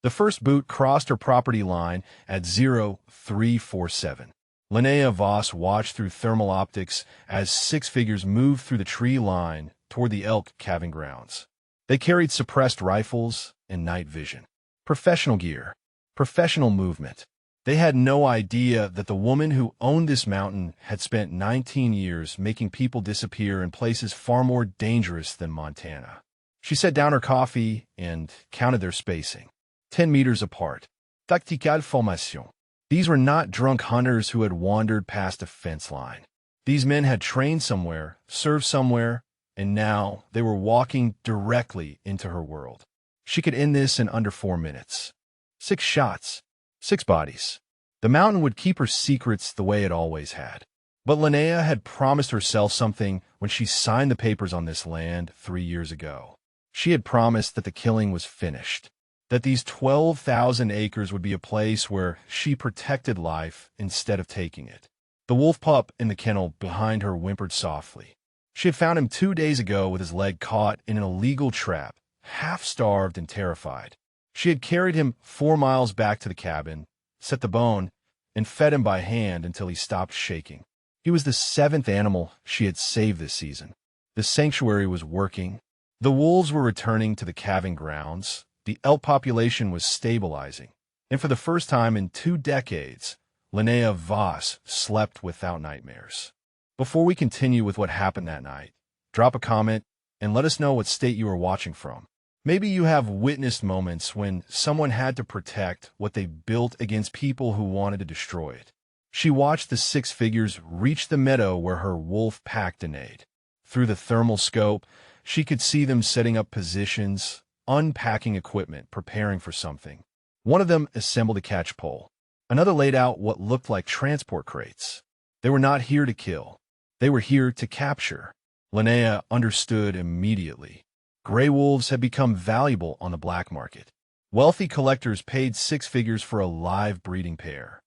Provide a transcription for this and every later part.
The first boot crossed her property line at 0347. Linnea Voss watched through thermal optics as six figures moved through the tree line toward the elk calving grounds. They carried suppressed rifles and night vision. Professional gear. Professional movement. They had no idea that the woman who owned this mountain had spent 19 years making people disappear in places far more dangerous than Montana. She set down her coffee and counted their spacing. 10 meters apart. Tactical formation. These were not drunk hunters who had wandered past a fence line. These men had trained somewhere, served somewhere, and now they were walking directly into her world. She could end this in under 4 minutes. 6 shots. 6 bodies. The mountain would keep her secrets the way it always had. But Linnea had promised herself something when she signed the papers on this land 3 years ago. She had promised that the killing was finished, that these 12,000 acres would be a place where she protected life instead of taking it. The wolf pup in the kennel behind her whimpered softly. She had found him 2 days ago with his leg caught in an illegal trap, half-starved and terrified. She had carried him 4 miles back to the cabin, set the bone, and fed him by hand until he stopped shaking. He was the 7th animal she had saved this season. The sanctuary was working. The wolves were returning to the calving grounds. The elk population was stabilizing. And for the first time in 2 decades, Linnea Voss slept without nightmares. Before we continue with what happened that night, drop a comment and let us know what state you are watching from. Maybe you have witnessed moments when someone had to protect what they built against people who wanted to destroy it. She watched the 6 figures reach the meadow where her wolf pack denayed. Through the thermal scope, she could see them setting up positions, unpacking equipment, preparing for something. One of them assembled a catch pole. Another laid out what looked like transport crates. They were not here to kill. They were here to capture. Linnea understood immediately. Gray wolves had become valuable on the black market. Wealthy collectors paid 6 figures for a live breeding pair.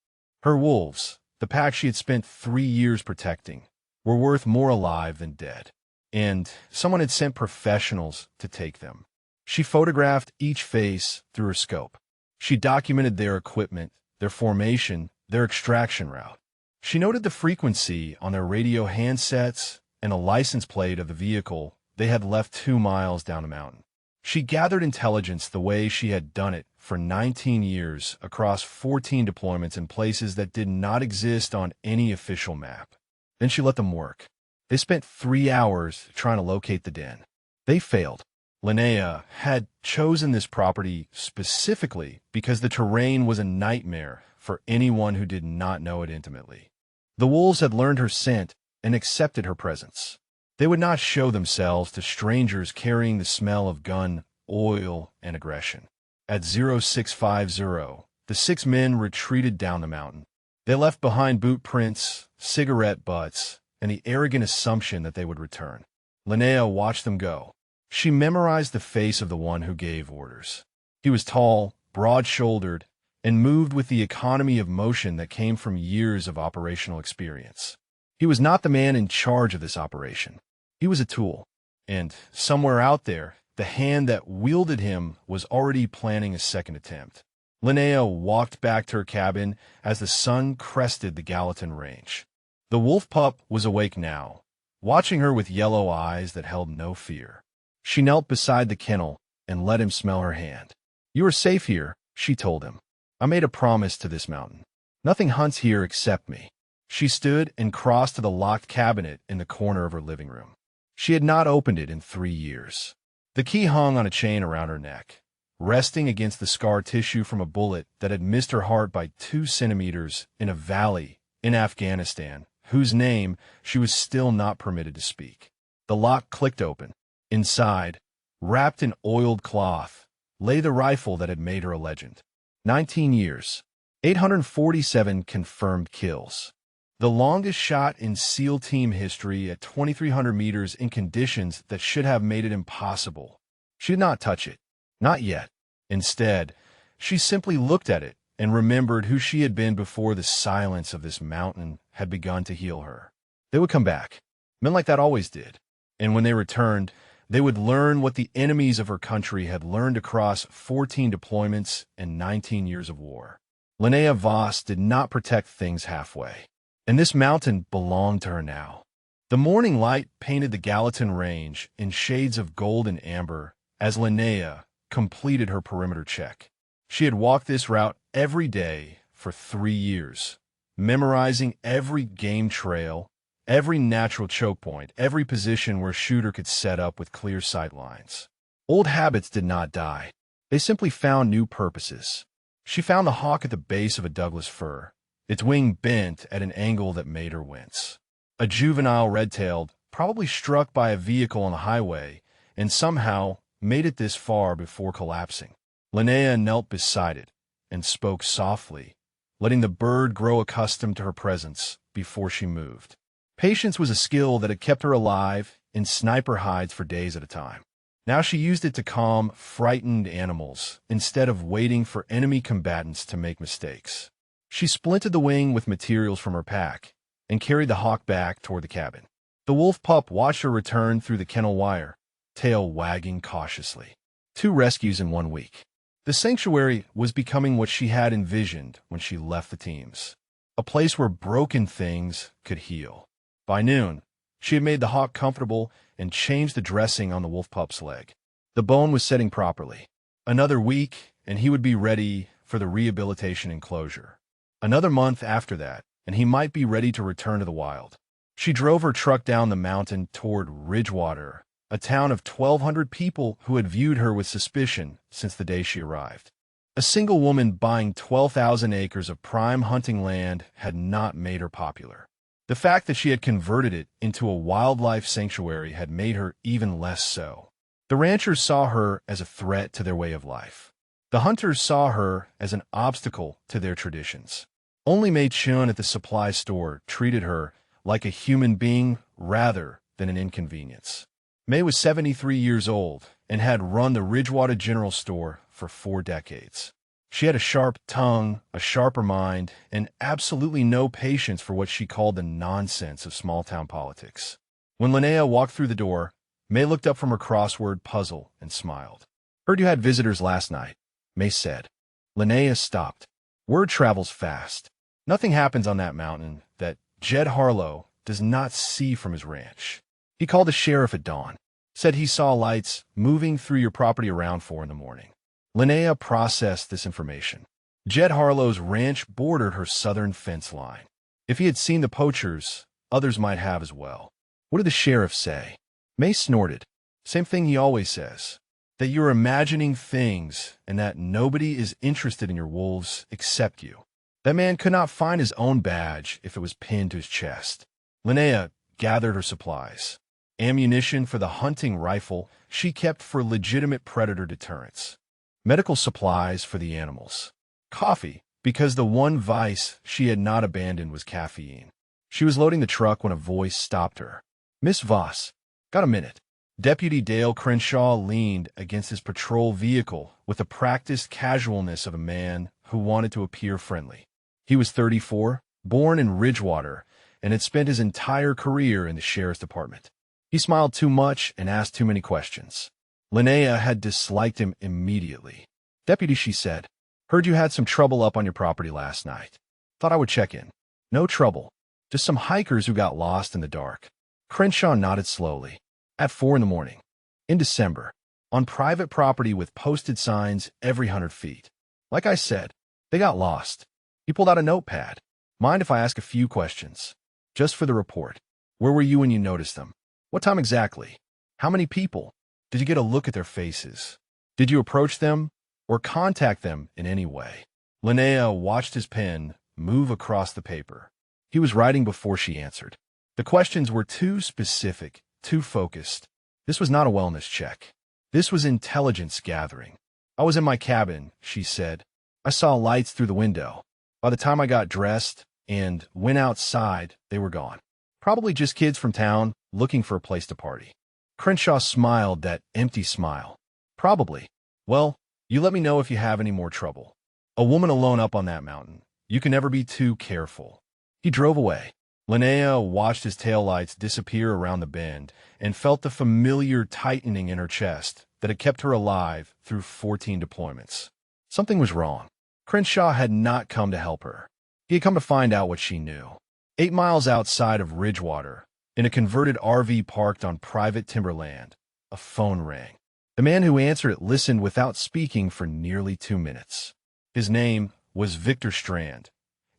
Her wolves, the pack she had spent 3 years protecting, were worth more alive than dead. And someone had sent professionals to take them. She photographed each face through her scope. She documented their equipment, their formation, their extraction route. She noted the frequency on their radio handsets and a license plate of the vehicle they had left 2 miles down the mountain. She gathered intelligence the way she had done it for 19 years across 14 deployments in places that did not exist on any official map. Then she let them work. They spent 3 hours trying to locate the den. They failed. Linnea had chosen this property specifically because the terrain was a nightmare for anyone who did not know it intimately. The wolves had learned her scent and accepted her presence. They would not show themselves to strangers carrying the smell of gun, oil, and aggression. At 0650, the 6 men retreated down the mountain. They left behind boot prints, cigarette butts, and the arrogant assumption that they would return. Linnea watched them go. She memorized the face of the one who gave orders. He was tall, broad-shouldered, and moved with the economy of motion that came from years of operational experience. He was not the man in charge of this operation. He was a tool. And somewhere out there, the hand that wielded him was already planning a second attempt. Linnea walked back to her cabin as the sun crested the Gallatin Range. The wolf pup was awake now, watching her with yellow eyes that held no fear. She knelt beside the kennel and let him smell her hand. "You are safe here," she told him. "I made a promise to this mountain. Nothing hunts here except me." She stood and crossed to the locked cabinet in the corner of her living room. She had not opened it in 3 years. The key hung on a chain around her neck, resting against the scar tissue from a bullet that had missed her heart by 2 centimeters in a valley in Afghanistan, whose name she was still not permitted to speak. The lock clicked open. Inside, wrapped in oiled cloth, lay the rifle that had made her a legend. 19 years, 847 confirmed kills. The longest shot in SEAL team history at 2,300 meters in conditions that should have made it impossible. She did not touch it. Not yet. Instead, she simply looked at it and remembered who she had been before the silence of this mountain had begun to heal her. They would come back. Men like that always did. And when they returned, They would learn what the enemies of her country had learned across 14 deployments and 19 years of war. Linnea Voss did not protect things halfway, and this mountain belonged to her now. The morning light painted the Gallatin Range in shades of gold and amber as Linnea completed her perimeter check. She had walked this route every day for 3 years, memorizing every game trail, every natural choke point, every position where a shooter could set up with clear sight lines. Old habits did not die. They simply found new purposes. She found the hawk at the base of a Douglas fir, its wing bent at an angle that made her wince. A juvenile red-tailed, probably struck by a vehicle on the highway, and somehow made it this far before collapsing. Linnea knelt beside it and spoke softly, letting the bird grow accustomed to her presence before she moved. Patience was a skill that had kept her alive in sniper hides for days at a time. Now she used it to calm frightened animals instead of waiting for enemy combatants to make mistakes. She splinted the wing with materials from her pack and carried the hawk back toward the cabin. The wolf pup watched her return through the kennel wire, tail wagging cautiously. 2 rescues in 1 week. The sanctuary was becoming what she had envisioned when she left the teams, a place where broken things could heal. By noon, she had made the hawk comfortable and changed the dressing on the wolf pup's leg. The bone was setting properly. Another week, and he would be ready for the rehabilitation enclosure. Another month after that, and he might be ready to return to the wild. She drove her truck down the mountain toward Ridgewater, a town of 1,200 people who had viewed her with suspicion since the day she arrived. A single woman buying 12,000 acres of prime hunting land had not made her popular. The fact that she had converted it into a wildlife sanctuary had made her even less so. The ranchers saw her as a threat to their way of life. The hunters saw her as an obstacle to their traditions. Only Mei Chun at the supply store treated her like a human being rather than an inconvenience. Mei was 73 years old and had run the Ridgewater General Store for 4 decades. She had a sharp tongue, a sharper mind, and absolutely no patience for what she called the nonsense of small-town politics. When Linnea walked through the door, Mei looked up from her crossword puzzle and smiled. "Heard you had visitors last night," Mei said. Linnea stopped. Word travels fast. Nothing happens on that mountain that Jed Harlow does not see from his ranch. He called the sheriff at dawn, said he saw lights moving through your property around 4 in the morning. Linnea processed this information. Jed Harlow's ranch bordered her southern fence line. If he had seen the poachers, others might have as well. What did the sheriff say? Mei snorted. Same thing he always says. That you're imagining things and that nobody is interested in your wolves except you. That man could not find his own badge if it was pinned to his chest. Linnea gathered her supplies. Ammunition for the hunting rifle she kept for legitimate predator deterrence. Medical supplies for the animals. Coffee, because the one vice she had not abandoned was caffeine. She was loading the truck when a voice stopped her. "Miss Voss, got a minute?" Deputy Dale Crenshaw leaned against his patrol vehicle with the practiced casualness of a man who wanted to appear friendly. He was 34, born in Ridgewater, and had spent his entire career in the sheriff's department. He smiled too much and asked too many questions. Linnea had disliked him immediately. "Deputy," she said, "heard you had some trouble up on your property last night. Thought I would check in." "No trouble. Just some hikers who got lost in the dark." Crenshaw nodded slowly. "At 4 in the morning. In December. On private property with posted signs every 100 feet. Like I said, they got lost." He pulled out a notepad. "Mind if I ask a few questions? Just for the report. Where were you when you noticed them? What time exactly? How many people? Did you get a look at their faces? Did you approach them or contact them in any way?" Linnea watched his pen move across the paper. He was writing before she answered. The questions were too specific, too focused. This was not a wellness check. This was intelligence gathering. "I was in my cabin," she said. "I saw lights through the window. By the time I got dressed and went outside, they were gone. Probably just kids from town looking for a place to party." Crenshaw smiled that empty smile. "Probably. Well, you let me know if you have any more trouble. A woman alone up on that mountain. You can never be too careful." He drove away. Linnea watched his taillights disappear around the bend and felt the familiar tightening in her chest that had kept her alive through 14 deployments. Something was wrong. Crenshaw had not come to help her. He had come to find out what she knew. 8 miles outside of Ridgewater, in a converted RV parked on private timberland, a phone rang. The man who answered it listened without speaking for nearly 2 minutes. His name was Victor Strand,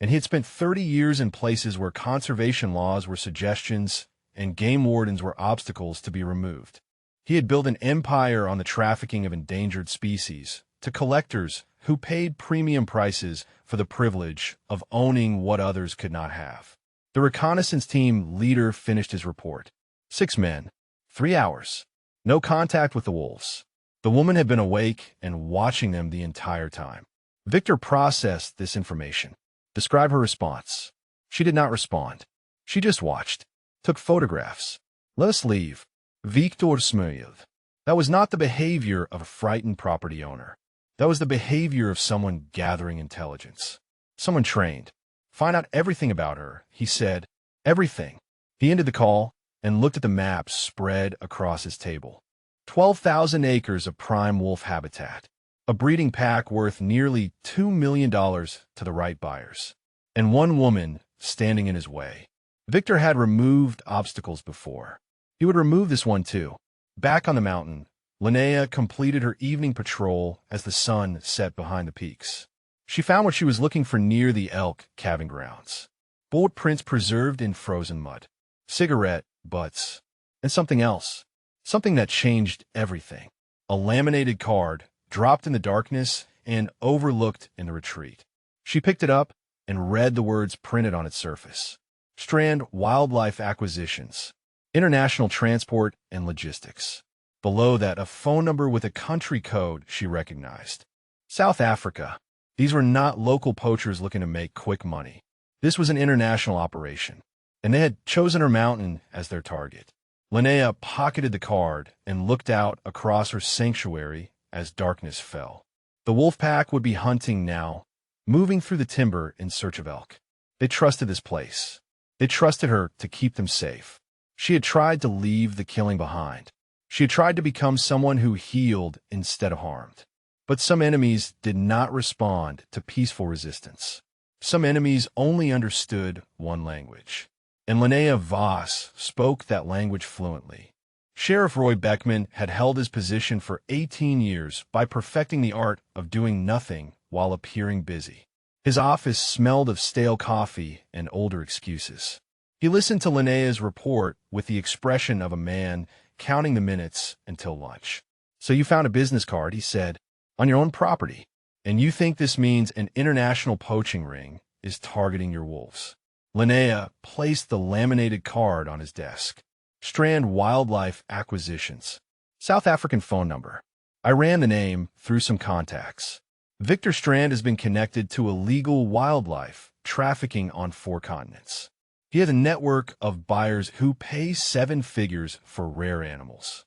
and he had spent 30 years in places where conservation laws were suggestions and game wardens were obstacles to be removed. He had built an empire on the trafficking of endangered species to collectors who paid premium prices for the privilege of owning what others could not have. The reconnaissance team leader finished his report. 6 men, 3 hours, no contact with the wolves. The woman had been awake and watching them the entire time. Victor processed this information. Describe her response. She did not respond. She just watched, took photographs. Let us leave. Victor smiled. That was not the behavior of a frightened property owner. That was the behavior of someone gathering intelligence. Someone trained. Find out everything about her, he said. Everything. He ended the call and looked at the maps spread across his table. 12,000 acres of prime wolf habitat. A breeding pack worth nearly $2 million to the right buyers. And one woman standing in his way. Victor had removed obstacles before. He would remove this one too. Back on the mountain, Linnea completed her evening patrol as the sun set behind the peaks. She found what she was looking for near the elk calving grounds. Bullet prints preserved in frozen mud. Cigarette butts. And something else. Something that changed everything. A laminated card dropped in the darkness and overlooked in the retreat. She picked it up and read the words printed on its surface. Strand Wildlife Acquisitions. International Transport and Logistics. Below that, a phone number with a country code she recognized. South Africa. These were not local poachers looking to make quick money. This was an international operation, and they had chosen her mountain as their target. Linnea pocketed the card and looked out across her sanctuary as darkness fell. The wolf pack would be hunting now, moving through the timber in search of elk. They trusted this place. They trusted her to keep them safe. She had tried to leave the killing behind. She had tried to become someone who healed instead of harmed. But some enemies did not respond to peaceful resistance. Some enemies only understood one language. And Linnea Voss spoke that language fluently. Sheriff Roy Beckman had held his position for 18 years by perfecting the art of doing nothing while appearing busy. His office smelled of stale coffee and older excuses. He listened to Linnea's report with the expression of a man counting the minutes until lunch. So you found a business card, he said, on your own property, and you think this means an international poaching ring is targeting your wolves. Linnea placed the laminated card on his desk. Strand Wildlife Acquisitions. South African phone number. I ran the name through some contacts. Victor Strand has been connected to illegal wildlife trafficking on 4 continents. He has a network of buyers who pay 7 figures for rare animals.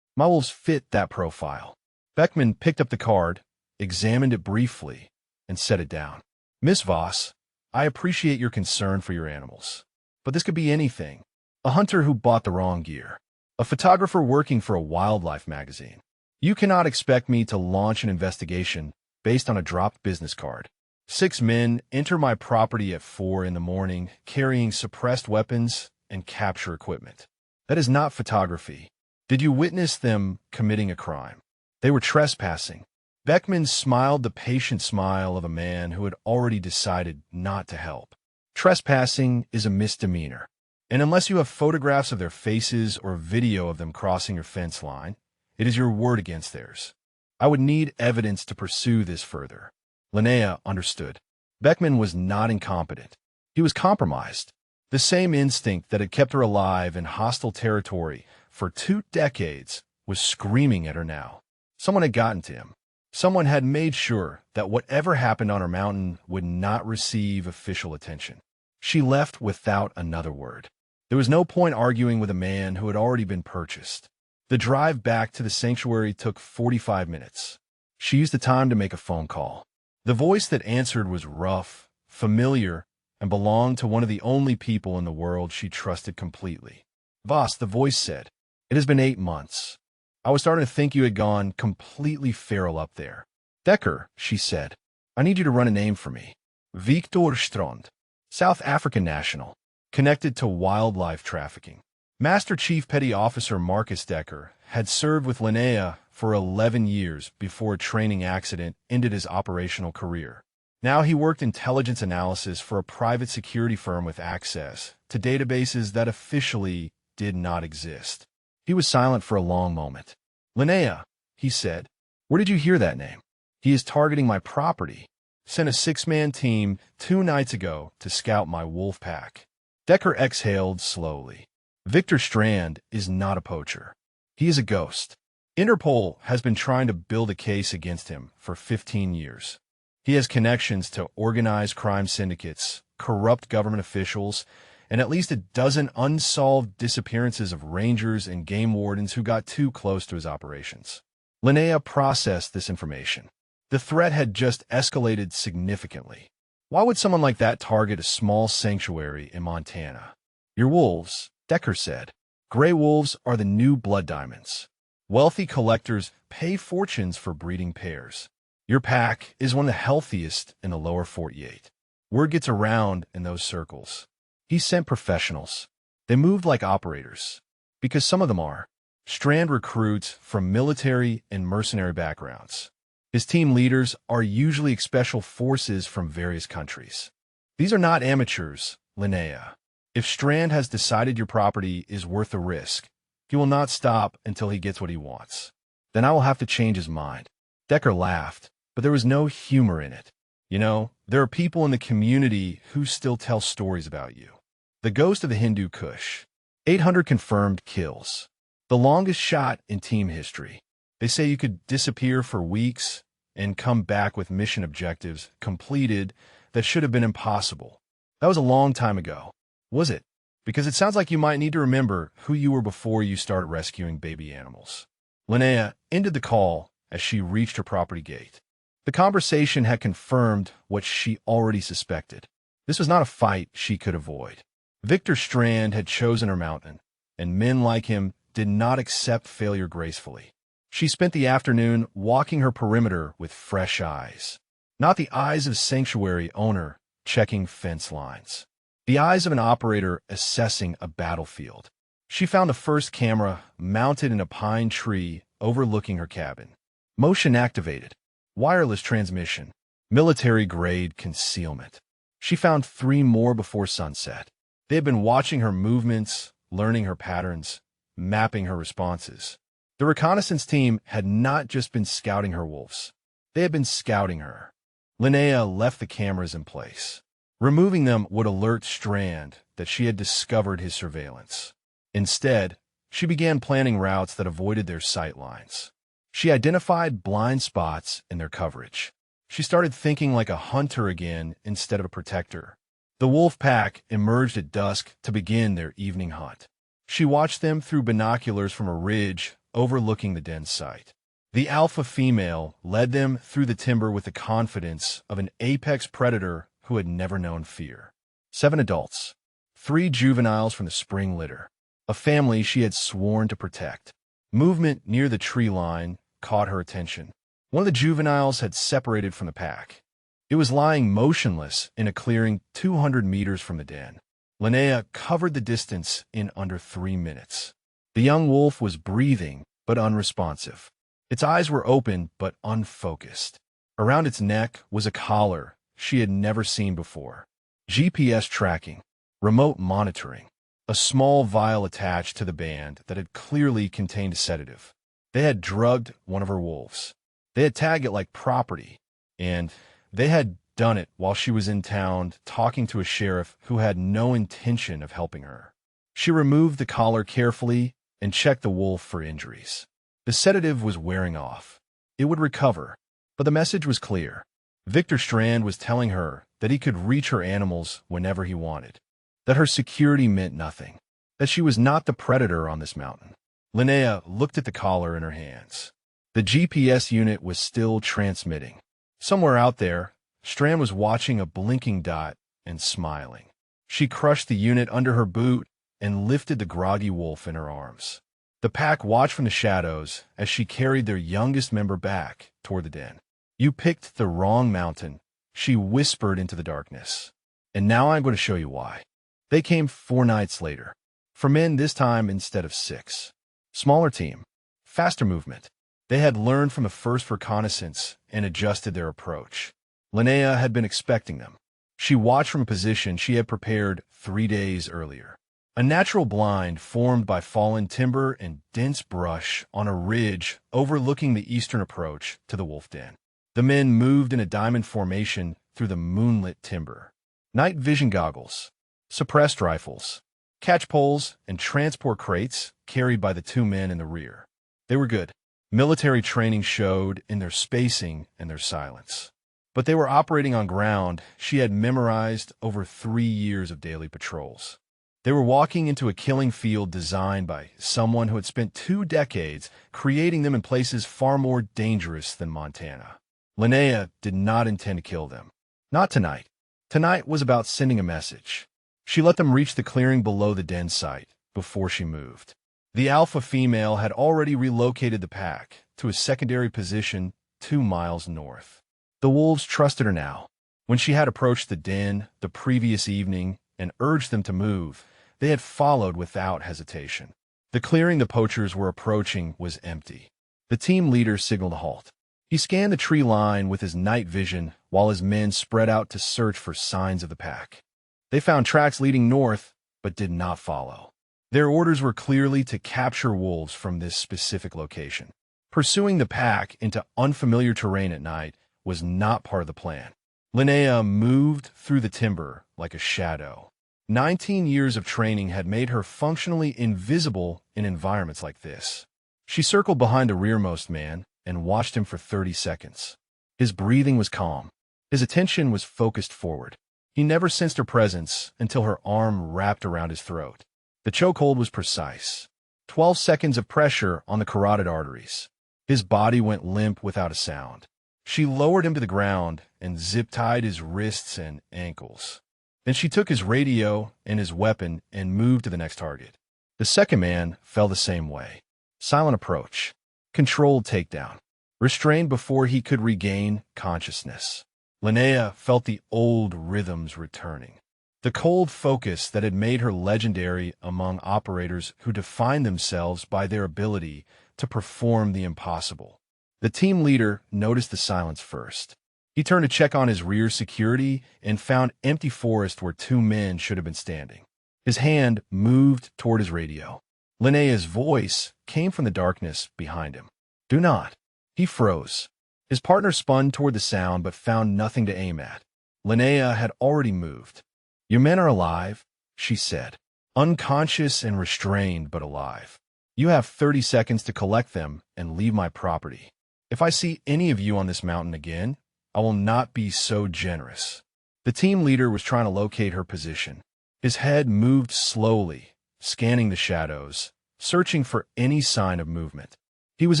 My wolves fit that profile. Beckman picked up the card, examined it briefly, and set it down. Miss Voss, I appreciate your concern for your animals, but this could be anything. A hunter who bought the wrong gear. A photographer working for a wildlife magazine. You cannot expect me to launch an investigation based on a dropped business card. 6 men enter my property at 4 in the morning carrying suppressed weapons and capture equipment. That is not photography. Did you witness them committing a crime? They were trespassing. Beckman smiled the patient smile of a man who had already decided not to help. Trespassing is a misdemeanor, and unless you have photographs of their faces or video of them crossing your fence line, it is your word against theirs. I would need evidence to pursue this further. Linnea understood. Beckman was not incompetent. He was compromised. The same instinct that had kept her alive in hostile territory for 2 decades was screaming at her now. Someone had gotten to him. Someone had made sure that whatever happened on her mountain would not receive official attention. She left without another word. There was no point arguing with a man who had already been purchased. The drive back to the sanctuary took 45 minutes. She used the time to make a phone call. The voice that answered was rough, familiar, and belonged to one of the only people in the world she trusted completely. Voss, the voice said, "It has been 8 months. I was starting to think you had gone completely feral up there." "Decker," she said, "I need you to run a name for me." Victor Strand, South African national, connected to wildlife trafficking. Master Chief Petty Officer Marcus Decker had served with Linnea for 11 years before a training accident ended his operational career. Now he worked intelligence analysis for a private security firm with access to databases that officially did not exist. He was silent for a long moment. "Linnea," he said, "where did you hear that name?" "He is targeting my property. Sent a 6-man team 2 nights ago to scout my wolf pack." Decker exhaled slowly. Victor Strand is not a poacher. He is a ghost. Interpol has been trying to build a case against him for 15 years. He has connections to organized crime syndicates, corrupt government officials, and at least a dozen unsolved disappearances of rangers and game wardens who got too close to his operations. Linnea processed this information. The threat had just escalated significantly. Why would someone like that target a small sanctuary in Montana? "Your wolves," Decker said. "Gray wolves are the new blood diamonds. Wealthy collectors pay fortunes for breeding pairs. Your pack is one of the healthiest in the lower 48. Word gets around in those circles. He sent professionals. They moved like operators. Because some of them are. Strand recruits from military and mercenary backgrounds. His team leaders are usually special forces from various countries. These are not amateurs, Linnea. If Strand has decided your property is worth the risk, he will not stop until he gets what he wants. Then I will have to change his mind." Decker laughed, but there was no humor in it. "You know, there are people in the community who still tell stories about you. The ghost of the Hindu Kush. 800 confirmed kills. The longest shot in team history. They say you could disappear for weeks and come back with mission objectives completed that should have been impossible. That was a long time ago. Was it? Because it sounds like you might need to remember who you were before you started rescuing baby animals." Linnea ended the call as she reached her property gate. The conversation had confirmed what she already suspected. This was not a fight she could avoid. Victor Strand had chosen her mountain, and men like him did not accept failure gracefully. She spent the afternoon walking her perimeter with fresh eyes. Not the eyes of a sanctuary owner checking fence lines. The eyes of an operator assessing a battlefield. She found the first camera mounted in a pine tree overlooking her cabin. Motion activated. Wireless transmission. Military-grade concealment. She found 3 more before sunset. They had been watching her movements, learning her patterns, mapping her responses. The reconnaissance team had not just been scouting her wolves. They had been scouting her. Linnea left the cameras in place. Removing them would alert Strand that she had discovered his surveillance. Instead, she began planning routes that avoided their sight lines. She identified blind spots in their coverage. She started thinking like a hunter again instead of a protector. The wolf pack emerged at dusk to begin their evening hunt. She watched them through binoculars from a ridge overlooking the den site. The alpha female led them through the timber with the confidence of an apex predator who had never known fear. 7 adults, 3 juveniles from the spring litter, a family she had sworn to protect. Movement near the tree line caught her attention. One of the juveniles had separated from the pack. It was lying motionless in a clearing 200 meters from the den. Linnea covered the distance in under 3 minutes. The young wolf was breathing, but unresponsive. Its eyes were open, but unfocused. Around its neck was a collar she had never seen before. GPS tracking, remote monitoring, a small vial attached to the band that had clearly contained a sedative. They had drugged one of her wolves. They had tagged it like property, and they had done it while she was in town talking to a sheriff who had no intention of helping her. She removed the collar carefully and checked the wolf for injuries. The sedative was wearing off. It would recover, but the message was clear. Victor Strand was telling her that he could reach her animals whenever he wanted, that her security meant nothing, that she was not the predator on this mountain. Linnea looked at the collar in her hands. The GPS unit was still transmitting. Somewhere out there, Strand was watching a blinking dot and smiling. She crushed the unit under her boot and lifted the groggy wolf in her arms. The pack watched from the shadows as she carried their youngest member back toward the den. "You picked the wrong mountain," she whispered into the darkness. "And now I'm going to show you why." They came 4 nights later. For men this time instead of 6. Smaller team. Faster movement. They had learned from the first reconnaissance and adjusted their approach. Linnea had been expecting them. She watched from a position she had prepared 3 days earlier. A natural blind formed by fallen timber and dense brush on a ridge overlooking the eastern approach to the wolf den. The men moved in a diamond formation through the moonlit timber. Night vision goggles, suppressed rifles, catch poles, and transport crates carried by the 2 men in the rear. They were good. Military training showed in their spacing and their silence. But they were operating on ground she had memorized over 3 years of daily patrols. They were walking into a killing field designed by someone who had spent 2 decades creating them in places far more dangerous than Montana. Linnea did not intend to kill them. Not tonight. Tonight was about sending a message. She let them reach the clearing below the den site before she moved. The alpha female had already relocated the pack to a secondary position 2 miles north. The wolves trusted her now. When she had approached the den the previous evening and urged them to move, they had followed without hesitation. The clearing the poachers were approaching was empty. The team leader signaled a halt. He scanned the tree line with his night vision while his men spread out to search for signs of the pack. They found tracks leading north, but did not follow. Their orders were clearly to capture wolves from this specific location. Pursuing the pack into unfamiliar terrain at night was not part of the plan. Linnea moved through the timber like a shadow. 19 years of training had made her functionally invisible in environments like this. She circled behind the rearmost man and watched him for 30 seconds. His breathing was calm. His attention was focused forward. He never sensed her presence until her arm wrapped around his throat. The chokehold was precise. 12 seconds of pressure on the carotid arteries. His body went limp without a sound. She lowered him to the ground and zip-tied his wrists and ankles. Then she took his radio and his weapon and moved to the next target. The second man fell the same way. Silent approach. Controlled takedown. Restrained before he could regain consciousness. Linnea felt the old rhythms returning. The cold focus that had made her legendary among operators who defined themselves by their ability to perform the impossible. The team leader noticed the silence first. He turned to check on his rear security and found empty forest where 2 men should have been standing. His hand moved toward his radio. Linnea's voice came from the darkness behind him. "Do not." He froze. His partner spun toward the sound but found nothing to aim at. Linnea had already moved. "Your men are alive," she said. "Unconscious and restrained, but alive. You have 30 seconds to collect them and leave my property. If I see any of you on this mountain again, I will not be so generous." The team leader was trying to locate her position. His head moved slowly, scanning the shadows, searching for any sign of movement. He was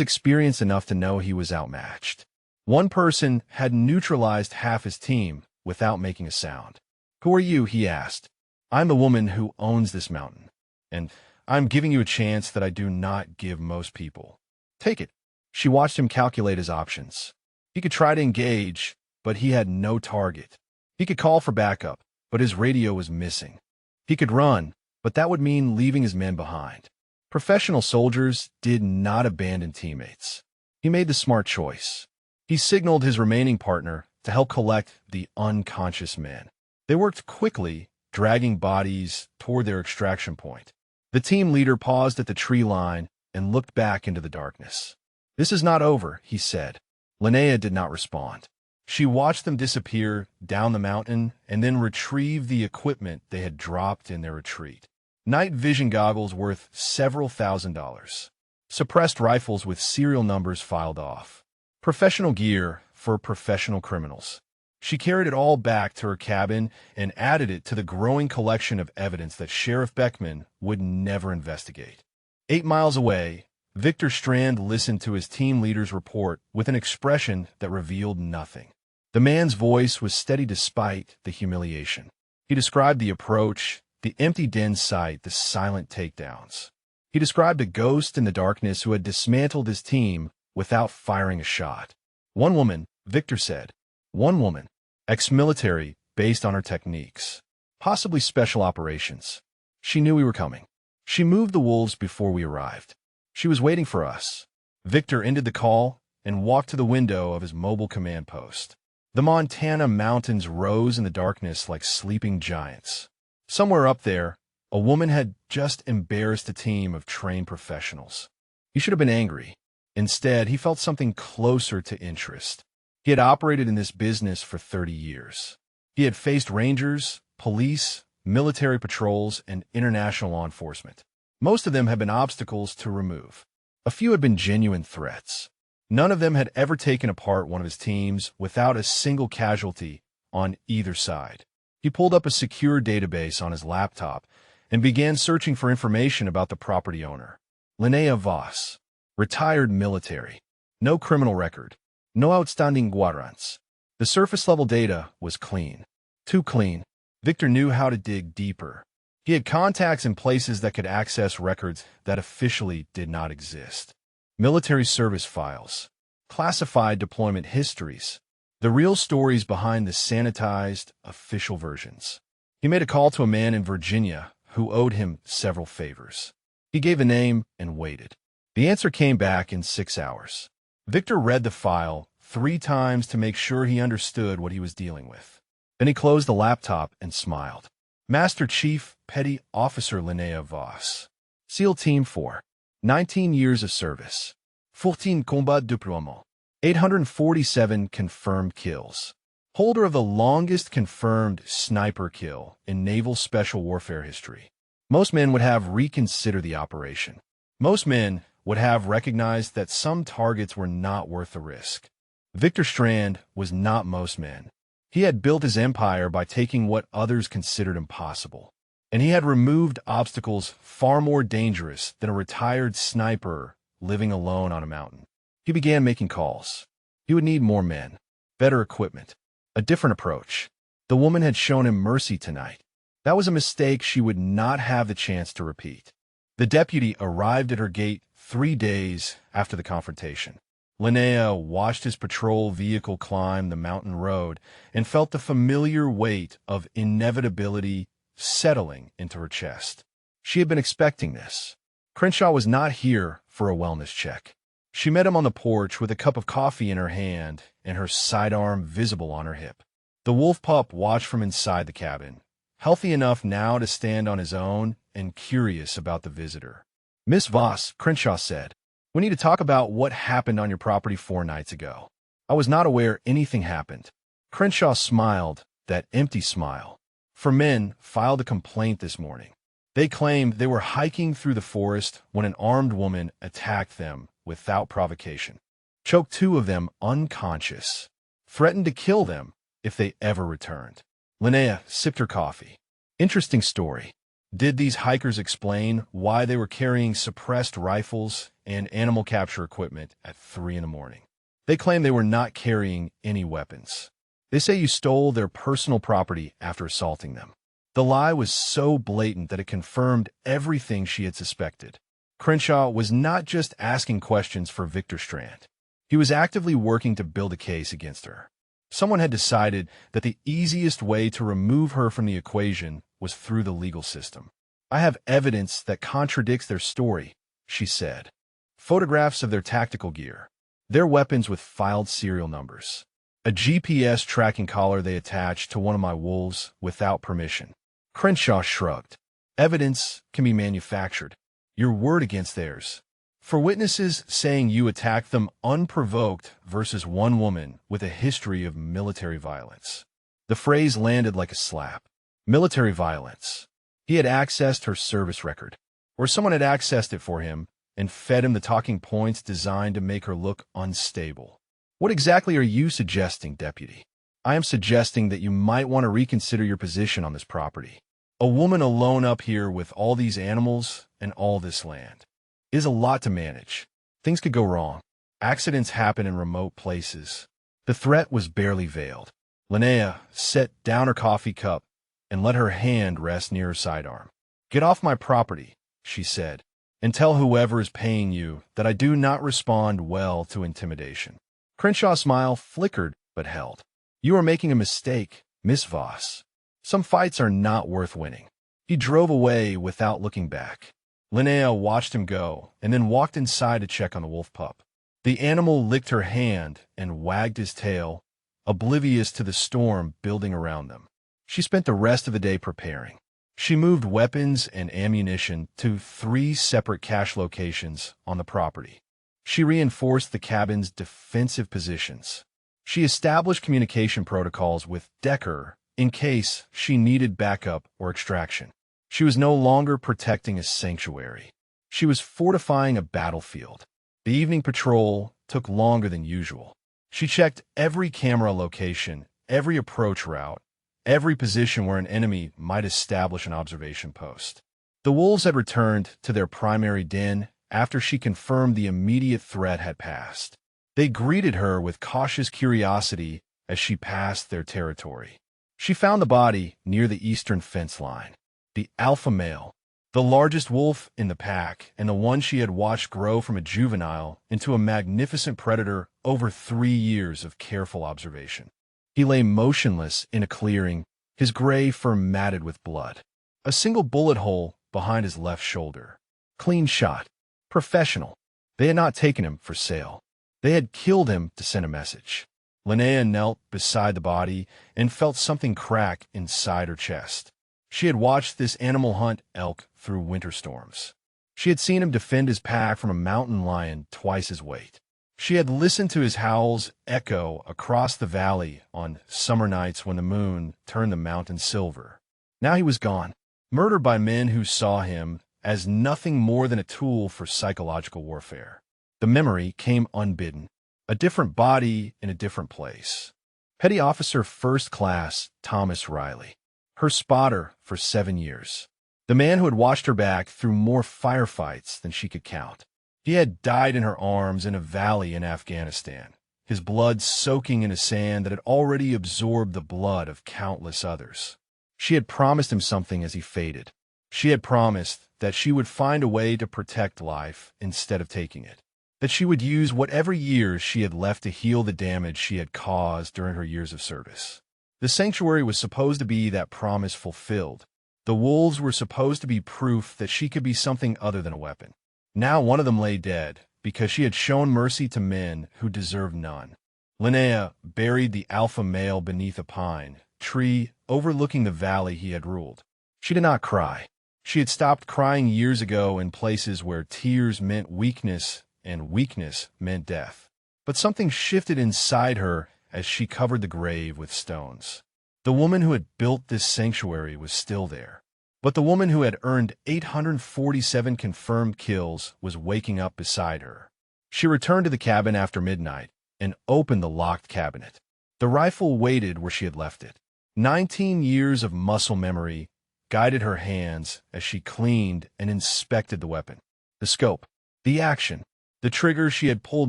experienced enough to know he was outmatched. One person had neutralized half his team without making a sound. "Who are you?" he asked. "I'm the woman who owns this mountain, and I'm giving you a chance that I do not give most people. Take it." She watched him calculate his options. He could try to engage, but he had no target. He could call for backup, but his radio was missing. He could run, but that would mean leaving his men behind. Professional soldiers did not abandon teammates. He made the smart choice. He signaled his remaining partner to help collect the unconscious men. They worked quickly, dragging bodies toward their extraction point. The team leader paused at the tree line and looked back into the darkness. "This is not over," he said. Linnea did not respond. She watched them disappear down the mountain and then retrieve the equipment they had dropped in their retreat. Night vision goggles worth several $1,000s. Suppressed rifles with serial numbers filed off. Professional gear for professional criminals. She carried it all back to her cabin and added it to the growing collection of evidence that Sheriff Beckman would never investigate. 8 miles away, Victor Strand listened to his team leader's report with an expression that revealed nothing. The man's voice was steady despite the humiliation. He described the approach, the empty den site, the silent takedowns. He described a ghost in the darkness who had dismantled his team without firing a shot. One woman, Victor said. One woman. Ex-military, based on her techniques. Possibly special operations. She knew we were coming. She moved the wolves before we arrived. She was waiting for us. Victor ended the call and walked to the window of his mobile command post. The Montana mountains rose in the darkness like sleeping giants. Somewhere up there, a woman had just embarrassed a team of trained professionals. He should have been angry. Instead, he felt something closer to interest. He had operated in this business for 30 years. He had faced rangers, police, military patrols, and international law enforcement. Most of them had been obstacles to remove. A few had been genuine threats. None of them had ever taken apart one of his teams without a single casualty on either side. He pulled up a secure database on his laptop and began searching for information about the property owner. Linnea Voss, retired military. No criminal record. No outstanding warrants. The surface-level data was clean. Too clean. Victor knew how to dig deeper. He had contacts in places that could access records that officially did not exist. Military service files. Classified deployment histories. The real stories behind the sanitized, official versions. He made a call to a man in Virginia who owed him several favors. He gave a name and waited. The answer came back in 6 hours. Victor read the file 3 times to make sure he understood what he was dealing with. Then he closed the laptop and smiled. Master Chief Petty Officer Linnea Voss. SEAL Team 4. 19 years of service. 14 combats déploiement. 847 confirmed kills. Holder of the longest confirmed sniper kill in naval special warfare history. Most men would have reconsidered the operation. Most men would have recognized that some targets were not worth the risk. Victor Strand was not most men. He had built his empire by taking what others considered impossible. And he had removed obstacles far more dangerous than a retired sniper living alone on a mountain. He began making calls. He would need more men, better equipment, a different approach. The woman had shown him mercy tonight. That was a mistake she would not have the chance to repeat. The deputy arrived at her gate 3 days after the confrontation. Linnea watched his patrol vehicle climb the mountain road and felt the familiar weight of inevitability settling into her chest. She had been expecting this. Crenshaw was not here for a wellness check. She met him on the porch with a cup of coffee in her hand and her sidearm visible on her hip. The wolf pup watched from inside the cabin, healthy enough now to stand on his own and curious about the visitor. Miss Voss, Crenshaw said, "We need to talk about what happened on your property 4 nights ago." "I was not aware anything happened." Crenshaw smiled, that empty smile. "4 men filed a complaint this morning. They claimed they were hiking through the forest when an armed woman attacked them without provocation, choked 2 of them unconscious, threatened to kill them if they ever returned." Linnea sipped her coffee. "Interesting story. Did these hikers explain why they were carrying suppressed rifles and animal capture equipment at 3 in the morning? They claim they were not carrying any weapons. They say you stole their personal property after assaulting them." The lie was so blatant that it confirmed everything she had suspected. Crenshaw was not just asking questions for Victor Strand. He was actively working to build a case against her. Someone had decided that the easiest way to remove her from the equation was through the legal system. "I have evidence that contradicts their story," she said. "Photographs of their tactical gear, their weapons with filed serial numbers, a GPS tracking collar they attached to one of my wolves without permission." Crenshaw shrugged. "Evidence can be manufactured. Your word against theirs. For witnesses saying you attacked them unprovoked versus one woman with a history of military violence." The phrase landed like a slap. Military violence. He had accessed her service record, or someone had accessed it for him and fed him the talking points designed to make her look unstable. "What exactly are you suggesting, Deputy?" "I am suggesting that you might want to reconsider your position on this property. A woman alone up here with all these animals and all this land is a lot to manage. Things could go wrong. Accidents happen in remote places." The threat was barely veiled. Linnea set down her coffee cup and let her hand rest near her sidearm. "Get off my property," she said, "and tell whoever is paying you that I do not respond well to intimidation." Crenshaw's smile flickered but held. "You are making a mistake, Miss Voss. Some fights are not worth winning." He drove away without looking back. Linnea watched him go and then walked inside to check on the wolf pup. The animal licked her hand and wagged his tail, oblivious to the storm building around them. She spent the rest of the day preparing. She moved weapons and ammunition to 3 separate cache locations on the property. She reinforced the cabin's defensive positions. She established communication protocols with Decker in case she needed backup or extraction. She was no longer protecting a sanctuary. She was fortifying a battlefield. The evening patrol took longer than usual. She checked every camera location, every approach route, every position where an enemy might establish an observation post. The wolves had returned to their primary den after she confirmed the immediate threat had passed. They greeted her with cautious curiosity as she passed their territory. She found the body near the eastern fence line. The alpha male, the largest wolf in the pack, and the one she had watched grow from a juvenile into a magnificent predator over 3 years of careful observation. He lay motionless in a clearing, his gray fur matted with blood. A single bullet hole behind his left shoulder. Clean shot. Professional. They had not taken him for sale. They had killed him to send a message. Linnea knelt beside the body and felt something crack inside her chest. She had watched this animal hunt elk through winter storms. She had seen him defend his pack from a mountain lion twice his weight. She had listened to his howls echo across the valley on summer nights when the moon turned the mountain silver. Now he was gone, murdered by men who saw him as nothing more than a tool for psychological warfare. The memory came unbidden, a different body in a different place. Petty Officer First Class Thomas Riley. Her spotter for 7 years. The man who had watched her back through more firefights than she could count. He had died in her arms in a valley in Afghanistan, his blood soaking in a sand that had already absorbed the blood of countless others. She had promised him something as he faded. She had promised that she would find a way to protect life instead of taking it, that she would use whatever years she had left to heal the damage she had caused during her years of service. The sanctuary was supposed to be that promise fulfilled. The wolves were supposed to be proof that she could be something other than a weapon. Now one of them lay dead because she had shown mercy to men who deserved none. Linnea buried the alpha male beneath a pine tree overlooking the valley he had ruled. She did not cry. She had stopped crying years ago in places where tears meant weakness and weakness meant death. But something shifted inside her as she covered the grave with stones. The woman who had built this sanctuary was still there. But the woman who had earned 847 confirmed kills was waking up beside her. She returned to the cabin after midnight and opened the locked cabinet. The rifle waited where she had left it. 19 years of muscle memory guided her hands as she cleaned and inspected the weapon. The scope, the action, the trigger she had pulled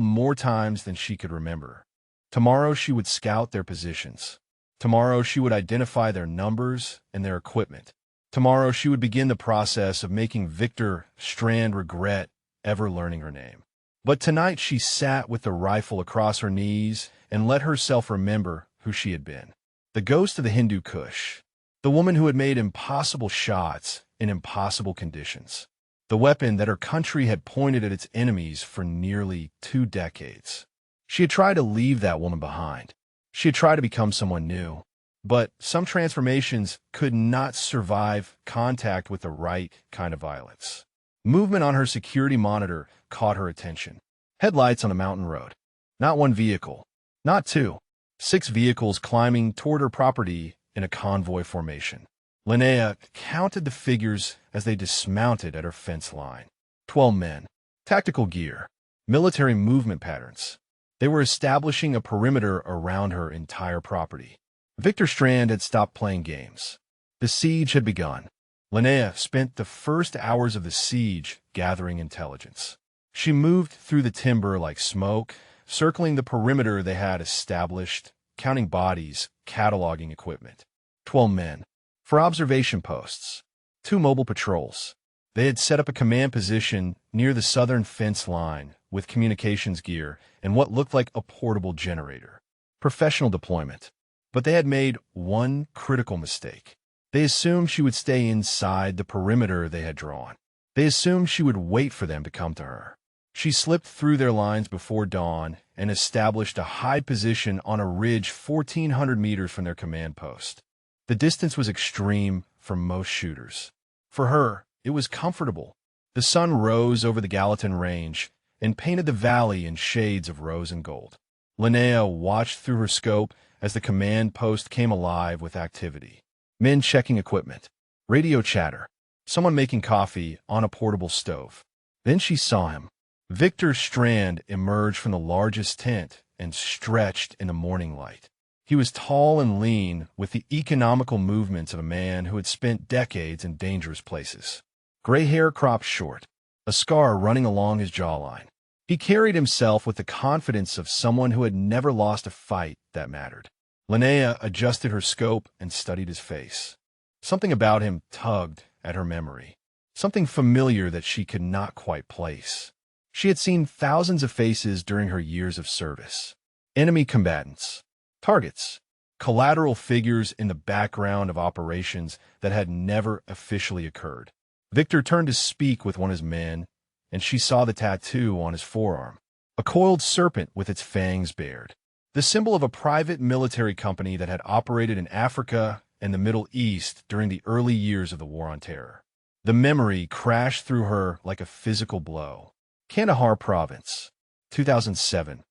more times than she could remember. Tomorrow she would scout their positions. Tomorrow she would identify their numbers and their equipment. Tomorrow she would begin the process of making Victor Strand regret ever learning her name. But tonight she sat with the rifle across her knees and let herself remember who she had been. The ghost of the Hindu Kush. The woman who had made impossible shots in impossible conditions. The weapon that her country had pointed at its enemies for nearly 2 decades. She had tried to leave that woman behind. She had tried to become someone new. But some transformations could not survive contact with the right kind of violence. Movement on her security monitor caught her attention. Headlights on a mountain road. Not one vehicle. Not 2. 6 vehicles climbing toward her property in a convoy formation. Linnea counted the figures as they dismounted at her fence line. 12 men. Tactical gear. Military movement patterns. They were establishing a perimeter around her entire property. Victor Strand had stopped playing games. The siege had begun. Linnea spent the first hours of the siege gathering intelligence. She moved through the timber like smoke, circling the perimeter they had established, counting bodies, cataloging equipment. 12 men. For observation posts. 2 mobile patrols. They had set up a command position near the southern fence line with communications gear and what looked like a portable generator. Professional deployment. But they had made one critical mistake. They assumed she would stay inside the perimeter they had drawn. They assumed she would wait for them to come to her. She slipped through their lines before dawn and established a high position on a ridge 1,400 meters from their command post. The distance was extreme for most shooters. For her, it was comfortable. The sun rose over the Gallatin Range and painted the valley in shades of rose and gold. Linnea watched through her scope as the command post came alive with activity. Men checking equipment. Radio chatter. Someone making coffee on a portable stove. Then she saw him. Victor Strand emerged from the largest tent and stretched in the morning light. He was tall and lean, with the economical movements of a man who had spent decades in dangerous places. Gray hair cropped short, a scar running along his jawline. He carried himself with the confidence of someone who had never lost a fight that mattered. Linnea adjusted her scope and studied his face. Something about him tugged at her memory, something familiar that she could not quite place. She had seen thousands of faces during her years of service. Enemy combatants, targets, collateral figures in the background of operations that had never officially occurred. Victor turned to speak with one of his men, and she saw the tattoo on his forearm, a coiled serpent with its fangs bared, the symbol of a private military company that had operated in Africa and the Middle East during the early years of the War on Terror. The memory crashed through her like a physical blow. Kandahar Province, 2007.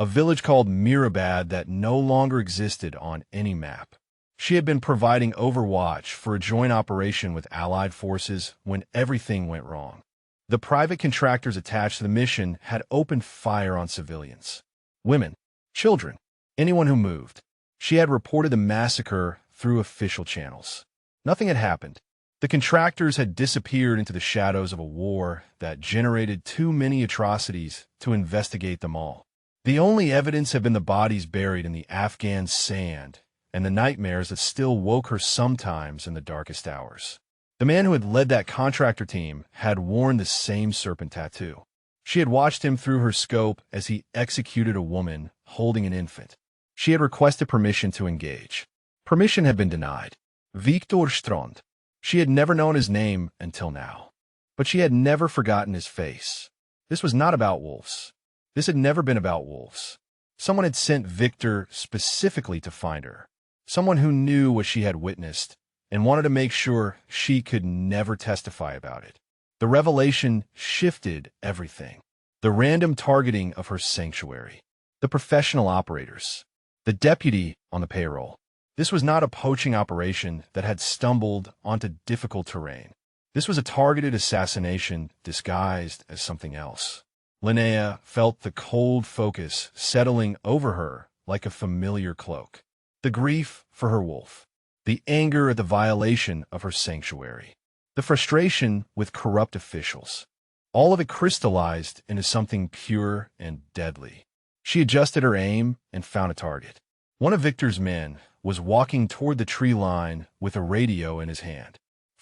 A village called Mirabad that no longer existed on any map. She had been providing overwatch for a joint operation with Allied forces when everything went wrong. The private contractors attached to the mission had opened fire on civilians. Women, children, anyone who moved. She had reported the massacre through official channels. Nothing had happened. The contractors had disappeared into the shadows of a war that generated too many atrocities to investigate them all. The only evidence had been the bodies buried in the Afghan sand and the nightmares that still woke her sometimes in the darkest hours. The man who had led that contractor team had worn the same serpent tattoo. She had watched him through her scope as he executed a woman holding an infant. She had requested permission to engage. Permission had been denied. Victor Strand. She had never known his name until now. But she had never forgotten his face. This was not about wolves. This had never been about wolves. Someone had sent Victor specifically to find her. Someone who knew what she had witnessed and wanted to make sure she could never testify about it. The revelation shifted everything. The random targeting of her sanctuary. The professional operators. The deputy on the payroll. This was not a poaching operation that had stumbled onto difficult terrain. This was a targeted assassination disguised as something else. Linnea felt the cold focus settling over her like a familiar cloak. The grief for her wolf. The anger at the violation of her sanctuary. The frustration with corrupt officials. All of it crystallized into something pure and deadly. She adjusted her aim and found a target. One of Victor's men was walking toward the tree line with a radio in his hand.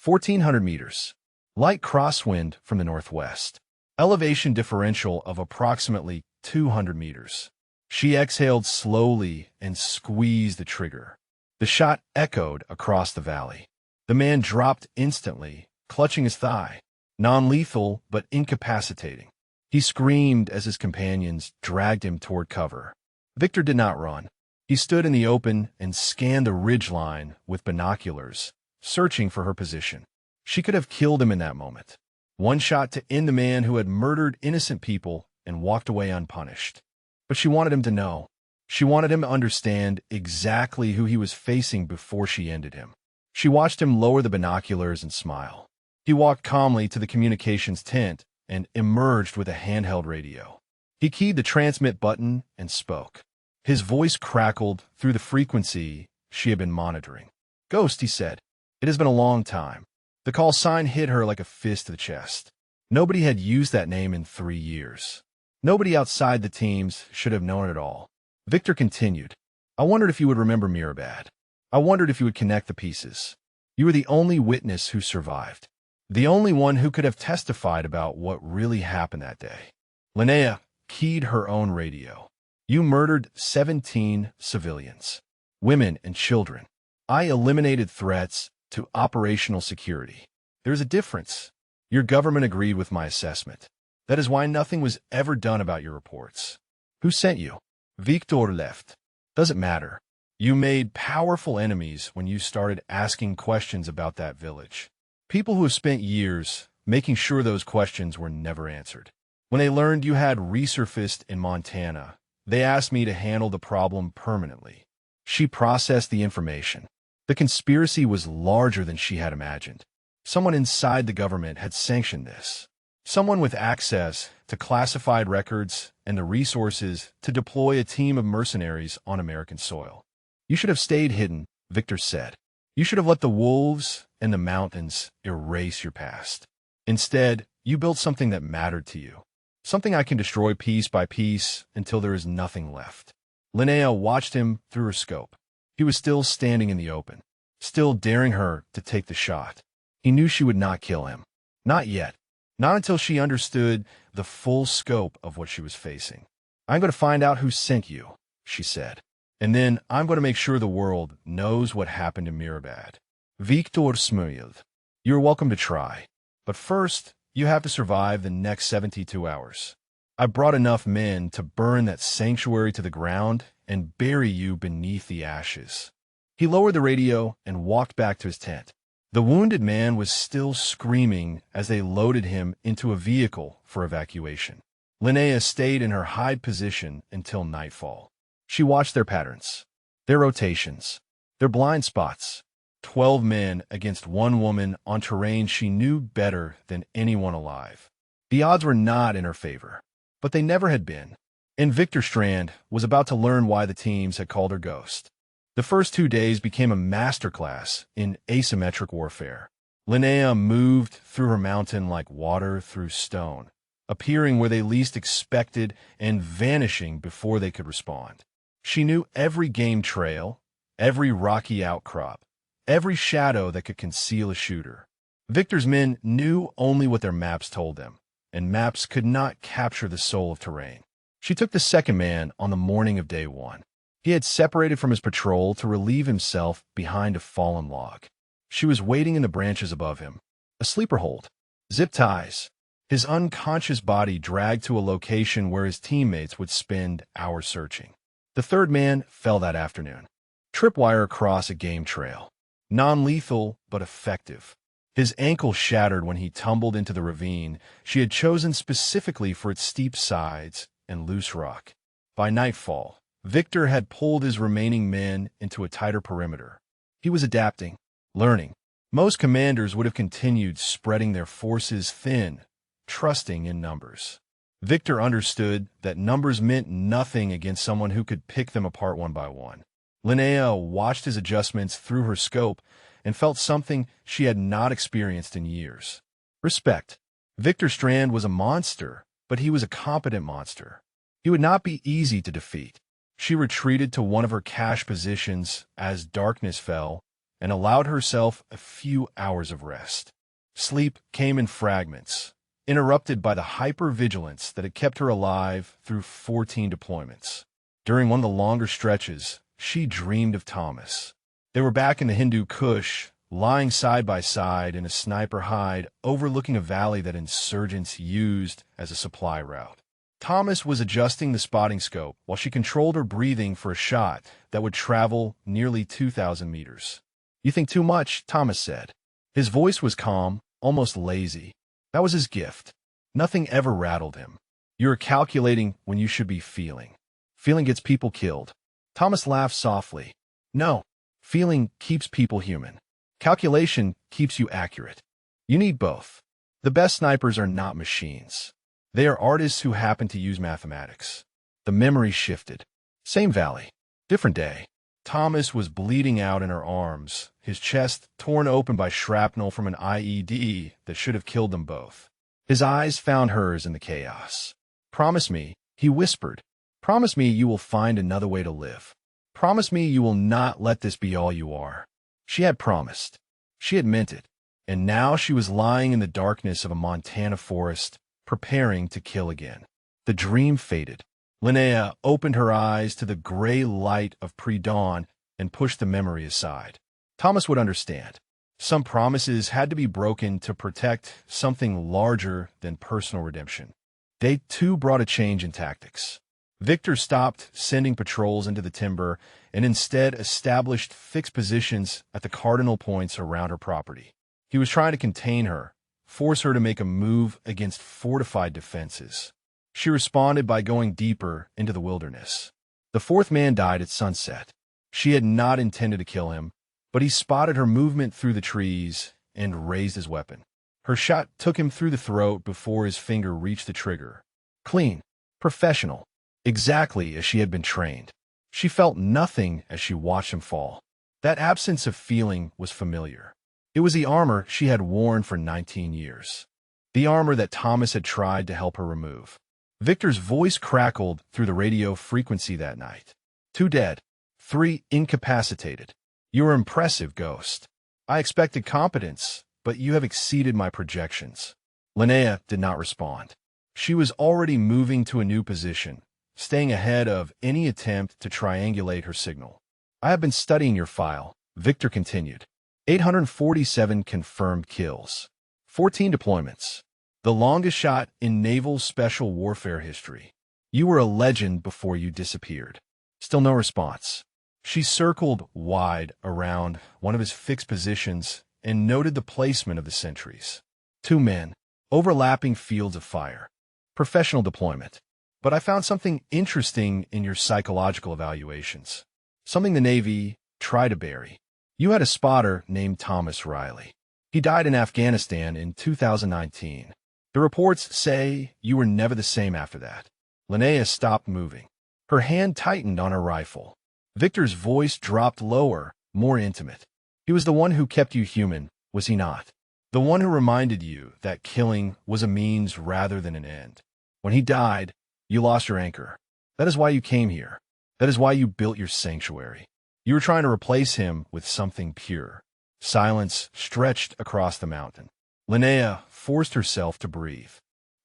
1,400 meters. Light crosswind from the northwest. Elevation differential of approximately 200 meters. She exhaled slowly and squeezed the trigger. The shot echoed across the valley. The man dropped instantly, clutching his thigh. Non-lethal, but incapacitating. He screamed as his companions dragged him toward cover. Victor did not run. He stood in the open and scanned the ridgeline with binoculars, searching for her position. She could have killed him in that moment. One shot to end the man who had murdered innocent people and walked away unpunished. But she wanted him to know. She wanted him to understand exactly who he was facing before she ended him. She watched him lower the binoculars and smile. He walked calmly to the communications tent and emerged with a handheld radio. He keyed the transmit button and spoke. His voice crackled through the frequency she had been monitoring. "Ghost," he said. "It has been a long time." The call sign hit her like a fist to the chest. Nobody had used that name in 3 years. Nobody outside the teams should have known it at all. Victor continued. "I wondered if you would remember Mirabad. I wondered if you would connect the pieces. You were the only witness who survived. The only one who could have testified about what really happened that day. Linnea keyed her own radio. You murdered 17 civilians, women and children. I eliminated threats to operational security. There's a difference. Your government agreed with my assessment. That is why nothing was ever done about your reports. Who sent you? Victor left. Doesn't matter. You made powerful enemies when you started asking questions about that village. People who have spent years making sure those questions were never answered. When they learned you had resurfaced in Montana, they asked me to handle the problem permanently. She processed the information. The conspiracy was larger than she had imagined. Someone inside the government had sanctioned this. Someone with access to classified records and the resources to deploy a team of mercenaries on American soil. You should have stayed hidden, Victor said. You should have let the wolves and the mountains erase your past. Instead, you built something that mattered to you. Something I can destroy piece by piece until there is nothing left. Linnea watched him through her scope. He was still standing in the open, still daring her to take the shot. He knew she would not kill him. Not yet. Not until she understood the full scope of what she was facing. I'm going to find out who sent you, she said. And then I'm going to make sure the world knows what happened in Mirabad. Victor smiled. You're welcome to try. But first, you have to survive the next 72 hours. I brought enough men to burn that sanctuary to the ground and bury you beneath the ashes. He lowered the radio and walked back to his tent. The wounded man was still screaming as they loaded him into a vehicle for evacuation. Linnea stayed in her hide position until nightfall. She watched their patterns, their rotations, their blind spots. 12 men against 1 woman on terrain she knew better than anyone alive. The odds were not in her favor, but they never had been. And Victor Strand was about to learn why the teams had called her Ghost. The first 2 days became a masterclass in asymmetric warfare. Linnea moved through her mountain like water through stone, appearing where they least expected and vanishing before they could respond. She knew every game trail, every rocky outcrop, every shadow that could conceal a shooter. Victor's men knew only what their maps told them, and maps could not capture the soul of terrain. She took the second man on the morning of day 1. He had separated from his patrol to relieve himself behind a fallen log. She was waiting in the branches above him. A sleeper hold. Zip ties. His unconscious body dragged to a location where his teammates would spend hours searching. The third man fell that afternoon. Tripwire across a game trail. Non-lethal, but effective. His ankle shattered when he tumbled into the ravine she had chosen specifically for its steep sides and loose rock. By nightfall, Victor had pulled his remaining men into a tighter perimeter. He was adapting, learning. Most commanders would have continued spreading their forces thin, trusting in numbers. Victor understood that numbers meant nothing against someone who could pick them apart one by one. Linnea watched his adjustments through her scope and felt something she had not experienced in years. Respect. Victor Strand was a monster, but he was a competent monster. He would not be easy to defeat. She retreated to one of her cache positions as darkness fell and allowed herself a few hours of rest. Sleep came in fragments, interrupted by the hyper-vigilance that had kept her alive through 14 deployments. During one of the longer stretches, she dreamed of Thomas. They were back in the Hindu Kush, lying side by side in a sniper hide overlooking a valley that insurgents used as a supply route. Thomas was adjusting the spotting scope while she controlled her breathing for a shot that would travel nearly 2,000 meters. You think too much, Thomas said. His voice was calm, almost lazy. That was his gift. Nothing ever rattled him. You are calculating when you should be feeling. Feeling gets people killed. Thomas laughed softly. No, feeling keeps people human. Calculation keeps you accurate. You need both. The best snipers are not machines. They are artists who happen to use mathematics. The memory shifted. Same valley. Different day. Thomas was bleeding out in her arms, his chest torn open by shrapnel from an IED that should have killed them both. His eyes found hers in the chaos. Promise me, he whispered. Promise me you will find another way to live. Promise me you will not let this be all you are. She had promised. She had meant it, and now she was lying in the darkness of a Montana forest, preparing to kill again. The dream faded. Linnea opened her eyes to the gray light of pre-dawn and pushed the memory aside. Thomas would understand. Some promises had to be broken to protect something larger than personal redemption. Day 2 brought a change in tactics. Victor stopped sending patrols into the timber and instead established fixed positions at the cardinal points around her property. He was trying to contain her, force her to make a move against fortified defenses. She responded by going deeper into the wilderness. The fourth man died at sunset. She had not intended to kill him, but he spotted her movement through the trees and raised his weapon. Her shot took him through the throat before his finger reached the trigger. Clean, professional, exactly as she had been trained. She felt nothing as she watched him fall. That absence of feeling was familiar. It was the armor she had worn for 19 years. The armor that Thomas had tried to help her remove. Victor's voice crackled through the radio frequency that night. 2 dead. 3 incapacitated. You are impressive, Ghost. I expected competence, but you have exceeded my projections. Linnea did not respond. She was already moving to a new position, staying ahead of any attempt to triangulate her signal. I have been studying your file, Victor continued. 847 confirmed kills. 14 deployments. The longest shot in naval special warfare history. You were a legend before you disappeared. Still no response. She circled wide around one of his fixed positions and noted the placement of the sentries. 2 men, overlapping fields of fire. Professional deployment. But I found something interesting in your psychological evaluations. Something the Navy tried to bury. You had a spotter named Thomas Riley. He died in Afghanistan in 2019. The reports say you were never the same after that. Linnea stopped moving. Her hand tightened on her rifle. Victor's voice dropped lower, more intimate. He was the one who kept you human, was he not? The one who reminded you that killing was a means rather than an end. When he died, you lost your anchor. That is why you came here. That is why you built your sanctuary. You were trying to replace him with something pure. Silence stretched across the mountain. Linnea forced herself to breathe.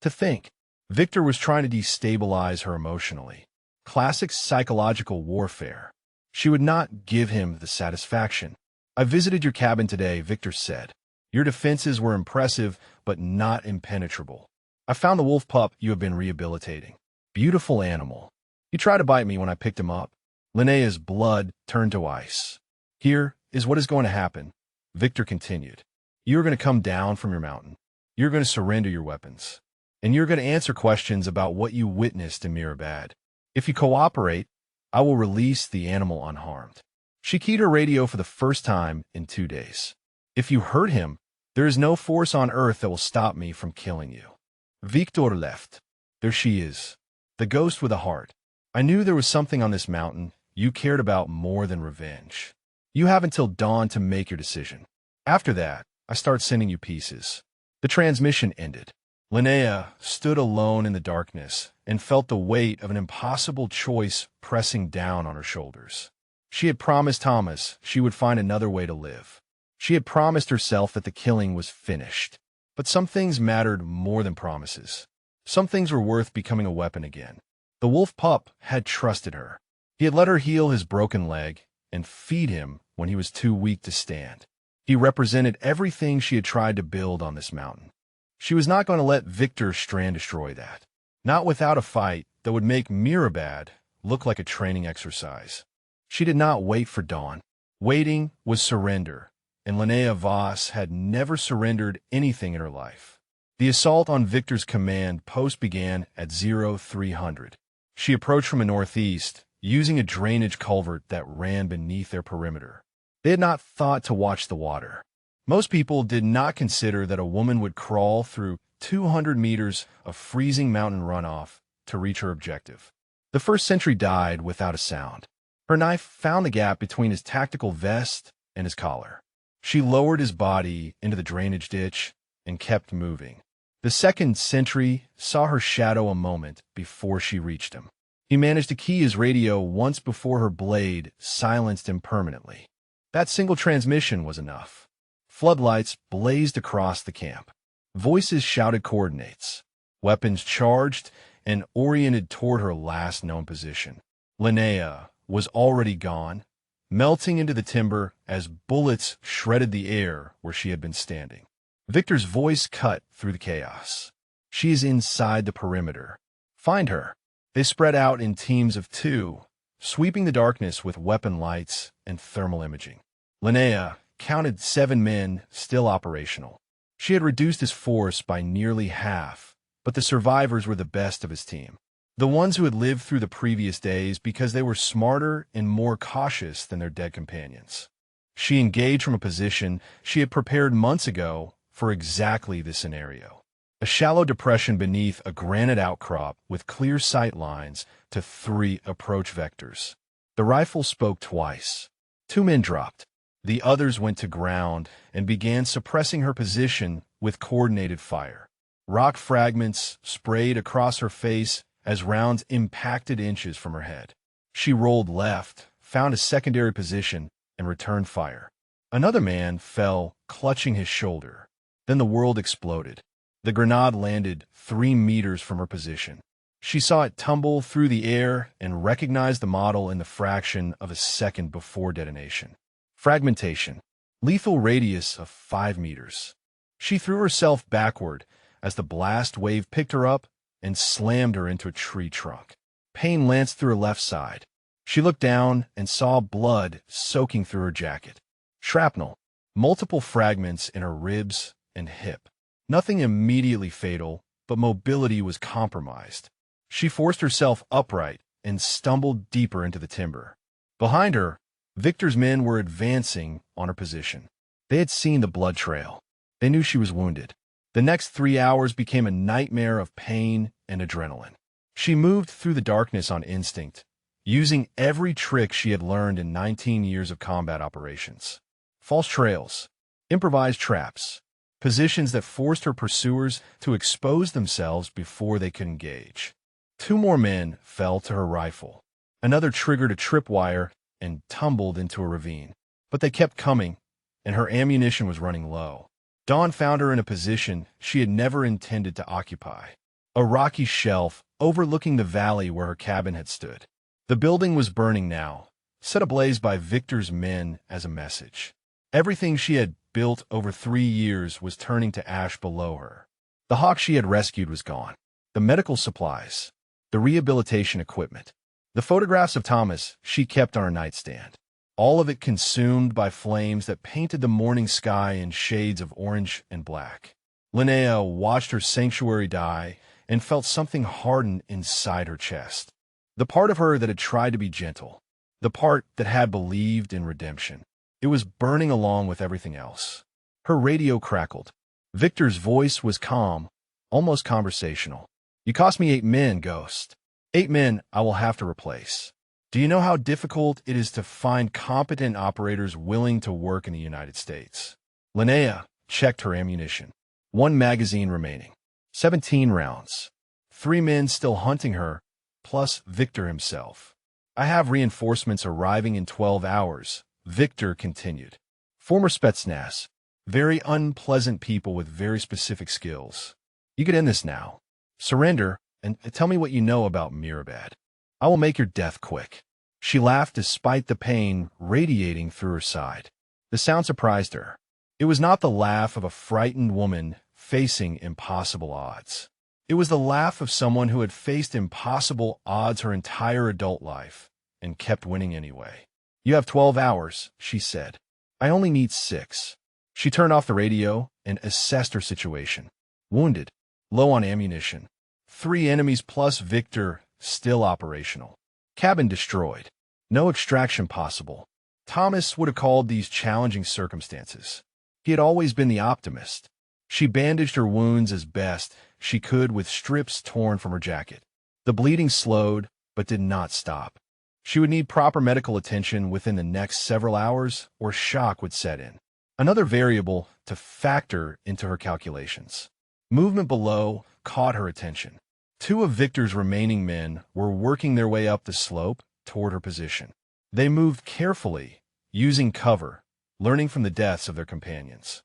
To think. Victor was trying to destabilize her emotionally. Classic psychological warfare. She would not give him the satisfaction. I visited your cabin today, Victor said. Your defenses were impressive, but not impenetrable. I found the wolf pup you have been rehabilitating. Beautiful animal. He tried to bite me when I picked him up. Linnea's blood turned to ice. Here is what is going to happen, Victor continued. You're going to come down from your mountain. You're going to surrender your weapons. And you're going to answer questions about what you witnessed in Mirabad. If you cooperate, I will release the animal unharmed. She keyed her radio for the first time in 2 days. If you hurt him, there is no force on earth that will stop me from killing you. Victor left. There she is. The ghost with a heart. I knew there was something on this mountain you cared about more than revenge. You have until dawn to make your decision. After that, I start sending you pieces. The transmission ended. Linnea stood alone in the darkness and felt the weight of an impossible choice pressing down on her shoulders. She had promised Thomas she would find another way to live. She had promised herself that the killing was finished. But some things mattered more than promises. Some things were worth becoming a weapon again. The wolf pup had trusted her. He had let her heal his broken leg and feed him when he was too weak to stand. He represented everything she had tried to build on this mountain. She was not going to let Victor Strand destroy that. Not without a fight that would make Mirabad look like a training exercise. She did not wait for dawn. Waiting was surrender, and Linnea Voss had never surrendered anything in her life. The assault on Victor's command post began at 0300. She approached from the northeast, using a drainage culvert that ran beneath their perimeter. They had not thought to watch the water. Most people did not consider that a woman would crawl through 200 meters of freezing mountain runoff to reach her objective. The first sentry died without a sound. Her knife found the gap between his tactical vest and his collar. She lowered his body into the drainage ditch and kept moving. The second sentry saw her shadow a moment before she reached him. He managed to key his radio once before her blade silenced him permanently. That single transmission was enough. Floodlights blazed across the camp. Voices shouted coordinates. Weapons charged and oriented toward her last known position. Linnea was already gone, melting into the timber as bullets shredded the air where she had been standing. Victor's voice cut through the chaos. She is inside the perimeter. Find her. They spread out in teams of 2, sweeping the darkness with weapon lights and thermal imaging. Linnea counted 7 men still operational. She had reduced his force by nearly half, but the survivors were the best of his team. The ones who had lived through the previous days because they were smarter and more cautious than their dead companions. She engaged from a position she had prepared months ago for exactly this scenario. A shallow depression beneath a granite outcrop with clear sight lines to 3 approach vectors. The rifle spoke twice. 2 men dropped. The others went to ground and began suppressing her position with coordinated fire. Rock fragments sprayed across her face as rounds impacted inches from her head. She rolled left, found a secondary position, and returned fire. Another man fell, clutching his shoulder. Then the world exploded. The grenade landed 3 meters from her position. She saw it tumble through the air and recognized the model in the fraction of a second before detonation. Fragmentation. Lethal radius of 5 meters. She threw herself backward as the blast wave picked her up and slammed her into a tree trunk. Pain lanced through her left side. She looked down and saw blood soaking through her jacket. Shrapnel. Multiple fragments in her ribs and hip. Nothing immediately fatal, but mobility was compromised. She forced herself upright and stumbled deeper into the timber. Behind her, Victor's men were advancing on her position. They had seen the blood trail. They knew she was wounded. The next 3 hours became a nightmare of pain and adrenaline. She moved through the darkness on instinct, using every trick she had learned in 19 years of combat operations. False trails, improvised traps, positions that forced her pursuers to expose themselves before they could engage. 2 more men fell to her rifle. Another triggered a tripwire and tumbled into a ravine. But they kept coming, and her ammunition was running low. Dawn found her in a position she had never intended to occupy. A rocky shelf overlooking the valley where her cabin had stood. The building was burning now, set ablaze by Victor's men as a message. Everything she had built over 3 years was turning to ash below her. The hawk she had rescued was gone. The medical supplies, the rehabilitation equipment, the photographs of Thomas she kept on her nightstand. All of it consumed by flames that painted the morning sky in shades of orange and black. Linnea watched her sanctuary die and felt something harden inside her chest. The part of her that had tried to be gentle, the part that had believed in redemption. It was burning along with everything else. Her radio crackled. Victor's voice was calm, almost conversational. "You cost me 8 men, Ghost. 8 men I will have to replace. Do you know how difficult it is to find competent operators willing to work in the United States?" Linnea checked her ammunition. 1 magazine remaining. 17 rounds. 3 men still hunting her, plus Victor himself. "I have reinforcements arriving in 12 hours, Victor continued. "Former Spetsnaz. Very unpleasant people with very specific skills. You could end this now. Surrender, and tell me what you know about Mirabad. I will make your death quick." She laughed despite the pain radiating through her side. The sound surprised her. It was not the laugh of a frightened woman facing impossible odds. It was the laugh of someone who had faced impossible odds her entire adult life and kept winning anyway. "You have 12 hours, she said. "I only need 6. She turned off the radio and assessed her situation. Wounded, low on ammunition. 3 enemies plus Victor still operational. Cabin destroyed. No extraction possible. Thomas would have called these challenging circumstances. He had always been the optimist. She bandaged her wounds as best she could with strips torn from her jacket. The bleeding slowed, but did not stop. She would need proper medical attention within the next several hours, or shock would set in. Another variable to factor into her calculations. Movement below caught her attention. 2 of Victor's remaining men were working their way up the slope toward her position. They moved carefully, using cover, learning from the deaths of their companions.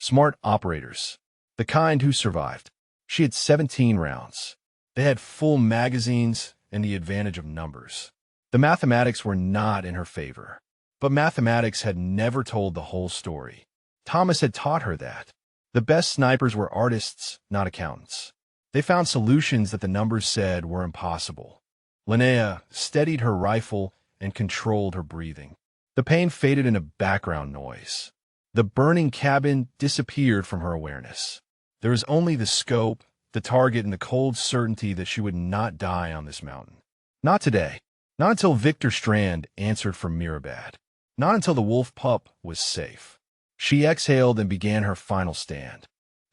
Smart operators. The kind who survived. She had 17 rounds. They had full magazines and the advantage of numbers. The mathematics were not in her favor. But mathematics had never told the whole story. Thomas had taught her that. The best snipers were artists, not accountants. They found solutions that the numbers said were impossible. Linnea steadied her rifle and controlled her breathing. The pain faded into background noise. The burning cabin disappeared from her awareness. There was only the scope, the target, and the cold certainty that she would not die on this mountain. Not today. Not until Victor Strand answered from Mirabad. Not until the wolf pup was safe. She exhaled and began her final stand.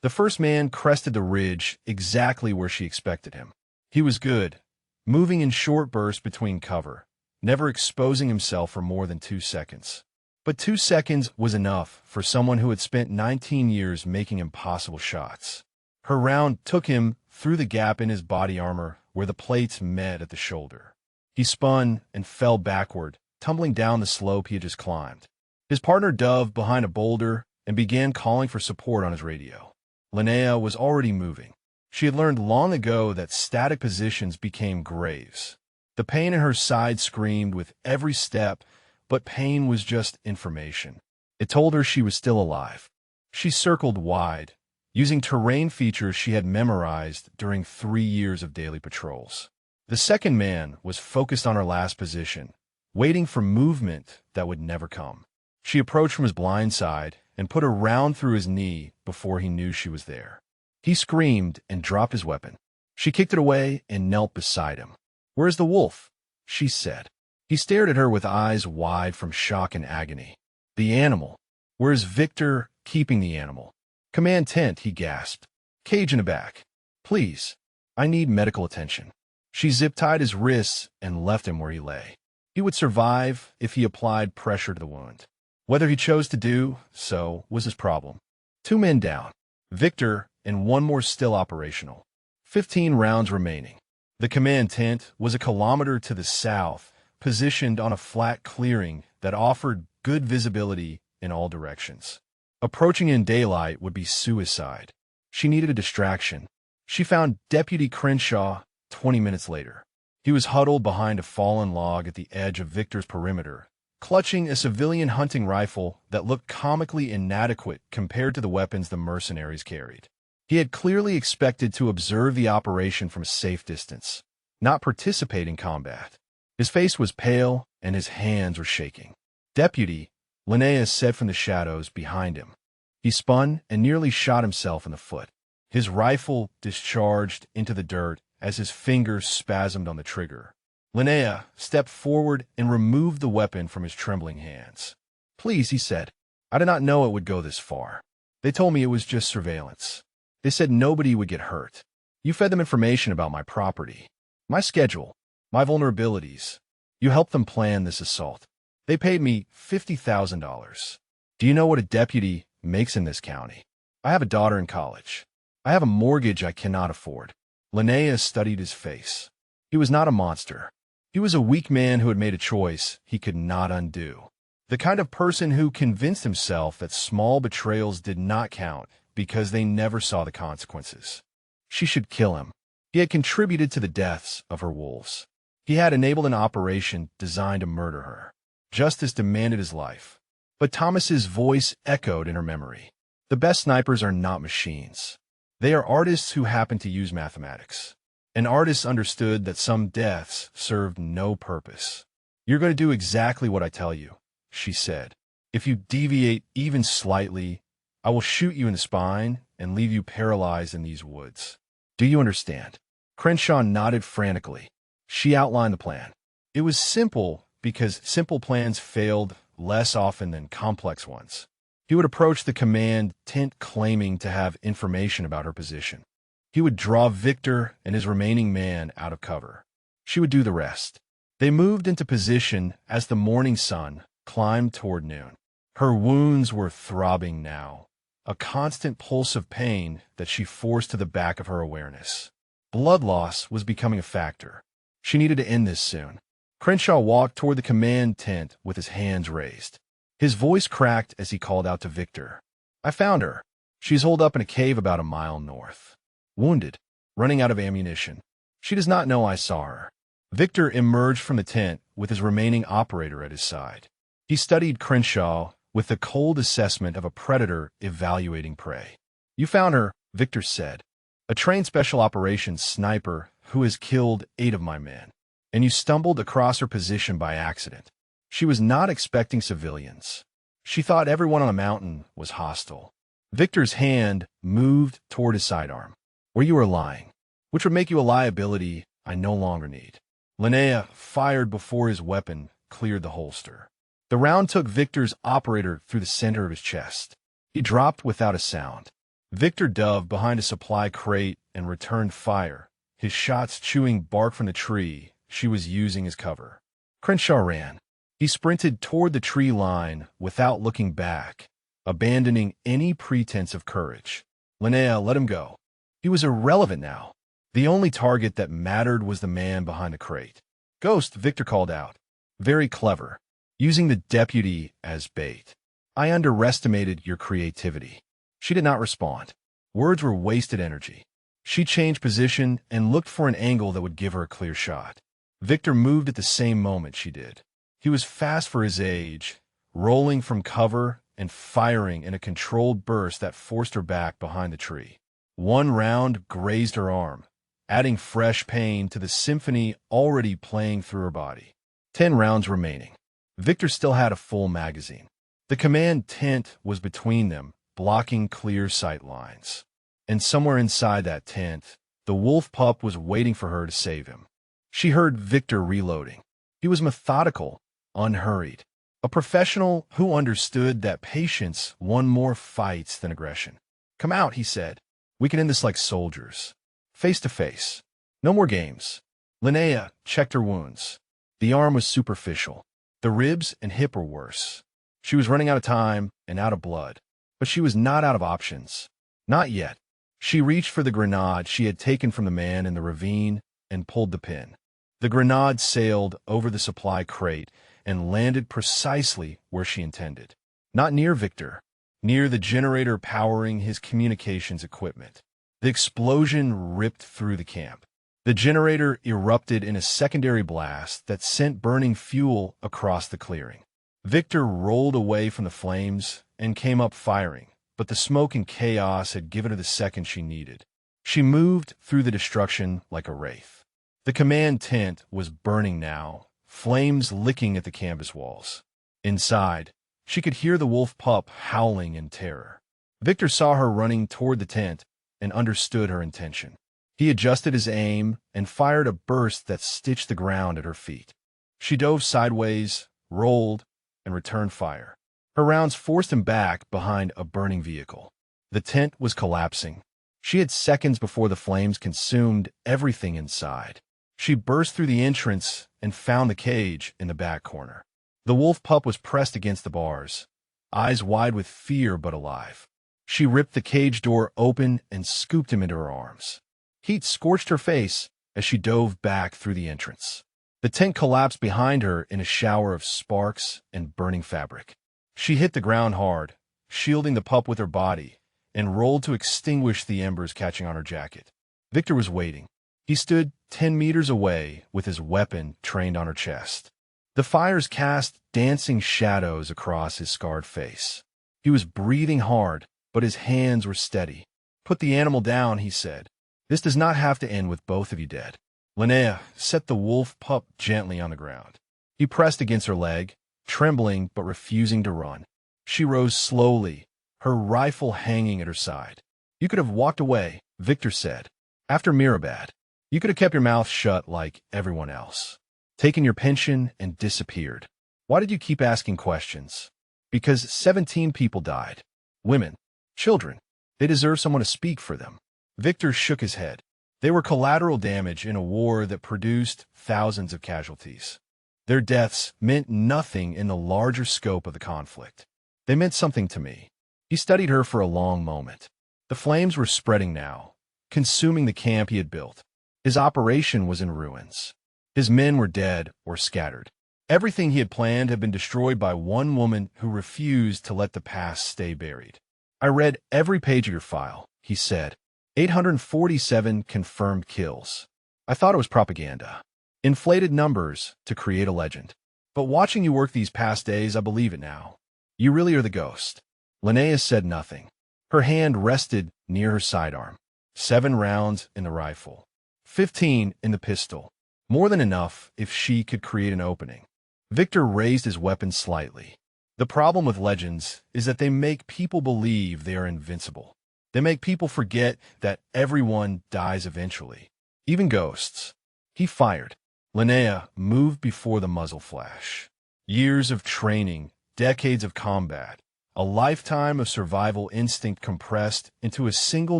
The first man crested the ridge exactly where she expected him. He was good, moving in short bursts between cover, never exposing himself for more than 2 seconds. But 2 seconds was enough for someone who had spent 19 years making impossible shots. Her round took him through the gap in his body armor where the plates met at the shoulder. He spun and fell backward, tumbling down the slope he had just climbed. His partner dove behind a boulder and began calling for support on his radio. Linnea was already moving. She had learned long ago that static positions became graves. The pain in her side screamed with every step, but pain was just information. It told her she was still alive. She circled wide, using terrain features she had memorized during 3 years of daily patrols. The second man was focused on her last position, waiting for movement that would never come. She approached from his blind side and put a round through his knee before he knew she was there. He screamed and dropped his weapon. She kicked it away and knelt beside him. "Where's the wolf?" she said. He stared at her with eyes wide from shock and agony. "The animal. Where's Victor keeping the animal?" "Command tent," he gasped. "Cage in the back. Please. I need medical attention." She zip-tied his wrists and left him where he lay. He would survive if he applied pressure to the wound. Whether he chose to do so was his problem. 2 men down. Victor and 1 more still operational. 15 rounds remaining. The command tent was a kilometer to the south, positioned on a flat clearing that offered good visibility in all directions. Approaching in daylight would be suicide. She needed a distraction. She found Deputy Crenshaw 20 minutes later. He was huddled behind a fallen log at the edge of Victor's perimeter, clutching a civilian hunting rifle that looked comically inadequate compared to the weapons the mercenaries carried. He had clearly expected to observe the operation from a safe distance, not participate in combat. His face was pale and his hands were shaking. "Deputy," Linnea said from the shadows behind him. He spun and nearly shot himself in the foot. His rifle discharged into the dirt as his fingers spasmed on the trigger. Linnea stepped forward and removed the weapon from his trembling hands. "Please," he said. "I did not know it would go this far. They told me it was just surveillance. They said nobody would get hurt. You fed them information about my property, my schedule, my vulnerabilities. You helped them plan this assault. They paid me $50,000. Do you know what a deputy makes in this county? I have a daughter in college. I have a mortgage I cannot afford." Linnea studied his face. He was not a monster. He was a weak man who had made a choice he could not undo. The kind of person who convinced himself that small betrayals did not count because they never saw the consequences. She should kill him. He had contributed to the deaths of her wolves. He had enabled an operation designed to murder her. Justice demanded his life. But Thomas's voice echoed in her memory. The best snipers are not machines. They are artists who happen to use mathematics. And artists understood that some deaths served no purpose. "You're going to do exactly what I tell you," she said. "If you deviate even slightly, I will shoot you in the spine and leave you paralyzed in these woods. Do you understand?" Crenshaw nodded frantically. She outlined the plan. It was simple because simple plans failed less often than complex ones. He would approach the command tent claiming to have information about her position. He would draw Victor and his remaining man out of cover. She would do the rest. They moved into position as the morning sun climbed toward noon. Her wounds were throbbing now, a constant pulse of pain that she forced to the back of her awareness. Blood loss was becoming a factor. She needed to end this soon. Crenshaw walked toward the command tent with his hands raised. His voice cracked as he called out to Victor. "I found her. She's holed up in a cave about a mile north. Wounded, running out of ammunition. She does not know I saw her. Victor emerged from the tent with his remaining operator at his side. He studied Crenshaw with the cold assessment of a predator evaluating prey. You found her, Victor said. A trained special operations sniper who has killed 8 of my men. And you stumbled across her position by accident. She was not expecting civilians. She thought everyone on the mountain was hostile. Victor's hand moved toward his sidearm. Where you were lying, which would make you a liability I no longer need. Linnea fired before his weapon cleared the holster. The round took Victor's operator through the center of his chest. He dropped without a sound. Victor dove behind a supply crate and returned fire, his shots chewing bark from the tree she was using as cover. Crenshaw ran. He sprinted toward the tree line without looking back, abandoning any pretense of courage. Linnea let him go. He was irrelevant now. The only target that mattered was the man behind the crate. Ghost, Victor called out. Very clever. Using the deputy as bait. I underestimated your creativity. She did not respond. Words were wasted energy. She changed position and looked for an angle that would give her a clear shot. Victor moved at the same moment she did. He was fast for his age, rolling from cover and firing in a controlled burst that forced her back behind the tree. One round grazed her arm, adding fresh pain to the symphony already playing through her body. 10 rounds remaining. Victor still had a full magazine. The command tent was between them, blocking clear sight lines. And somewhere inside that tent, the wolf pup was waiting for her to save him. She heard Victor reloading. He was methodical, unhurried. A professional who understood that patience won more fights than aggression. Come out, he said. We can end this like soldiers. Face to face. No more games. Linnea checked her wounds. The arm was superficial. The ribs and hip were worse. She was running out of time and out of blood. But she was not out of options. Not yet. She reached for the grenade she had taken from the man in the ravine and pulled the pin. The grenade sailed over the supply crate and landed precisely where she intended. Not near Victor, near the generator powering his communications equipment. The explosion ripped through the camp. The generator erupted in a secondary blast that sent burning fuel across the clearing. Victor rolled away from the flames and came up firing, but the smoke and chaos had given her the second she needed. She moved through the destruction like a wraith. The command tent was burning now, flames licking at the canvas walls. Inside, she could hear the wolf pup howling in terror. Victor saw her running toward the tent and understood her intention. He adjusted his aim and fired a burst that stitched the ground at her feet. She dove sideways, rolled, and returned fire. Her rounds forced him back behind a burning vehicle. The tent was collapsing. She had seconds before the flames consumed everything inside. She burst through the entrance and found the cage in the back corner. The wolf pup was pressed against the bars, eyes wide with fear but alive. She ripped the cage door open and scooped him into her arms. Heat scorched her face as she dove back through the entrance. The tent collapsed behind her in a shower of sparks and burning fabric. She hit the ground hard, shielding the pup with her body, and rolled to extinguish the embers catching on her jacket. Victor was waiting. He stood 10 meters away with his weapon trained on her chest. The fires cast dancing shadows across his scarred face. He was breathing hard, but his hands were steady. Put the animal down, he said. This does not have to end with both of you dead. Linnea set the wolf pup gently on the ground. He pressed against her leg, trembling but refusing to run. She rose slowly, her rifle hanging at her side. You could have walked away, Victor said. After Mirabad, you could have kept your mouth shut like everyone else. Taken your pension and disappeared. Why did you keep asking questions? Because 17 people died. Women, children. They deserve someone to speak for them. Victor shook his head. They were collateral damage in a war that produced thousands of casualties. Their deaths meant nothing in the larger scope of the conflict. They meant something to me. He studied her for a long moment. The flames were spreading now, consuming the camp he had built. His operation was in ruins. His men were dead or scattered. Everything he had planned had been destroyed by one woman who refused to let the past stay buried. I read every page of your file, he said. 847 confirmed kills. I thought it was propaganda. Inflated numbers to create a legend. But watching you work these past days, I believe it now. You really are the ghost. Linnea said nothing. Her hand rested near her sidearm. 7 rounds in the rifle. 15 in the pistol. More than enough if she could create an opening. Victor raised his weapon slightly. The problem with legends is that they make people believe they are invincible. They make people forget that everyone dies eventually. Even ghosts. He fired. Linnea moved before the muzzle flash. Years of training, decades of combat, a lifetime of survival instinct compressed into a single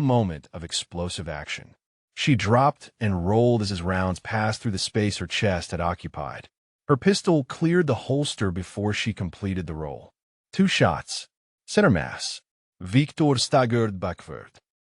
moment of explosive action. She dropped and rolled as his rounds passed through the space her chest had occupied. Her pistol cleared the holster before she completed the roll. 2 shots. Center mass. Victor staggered backward.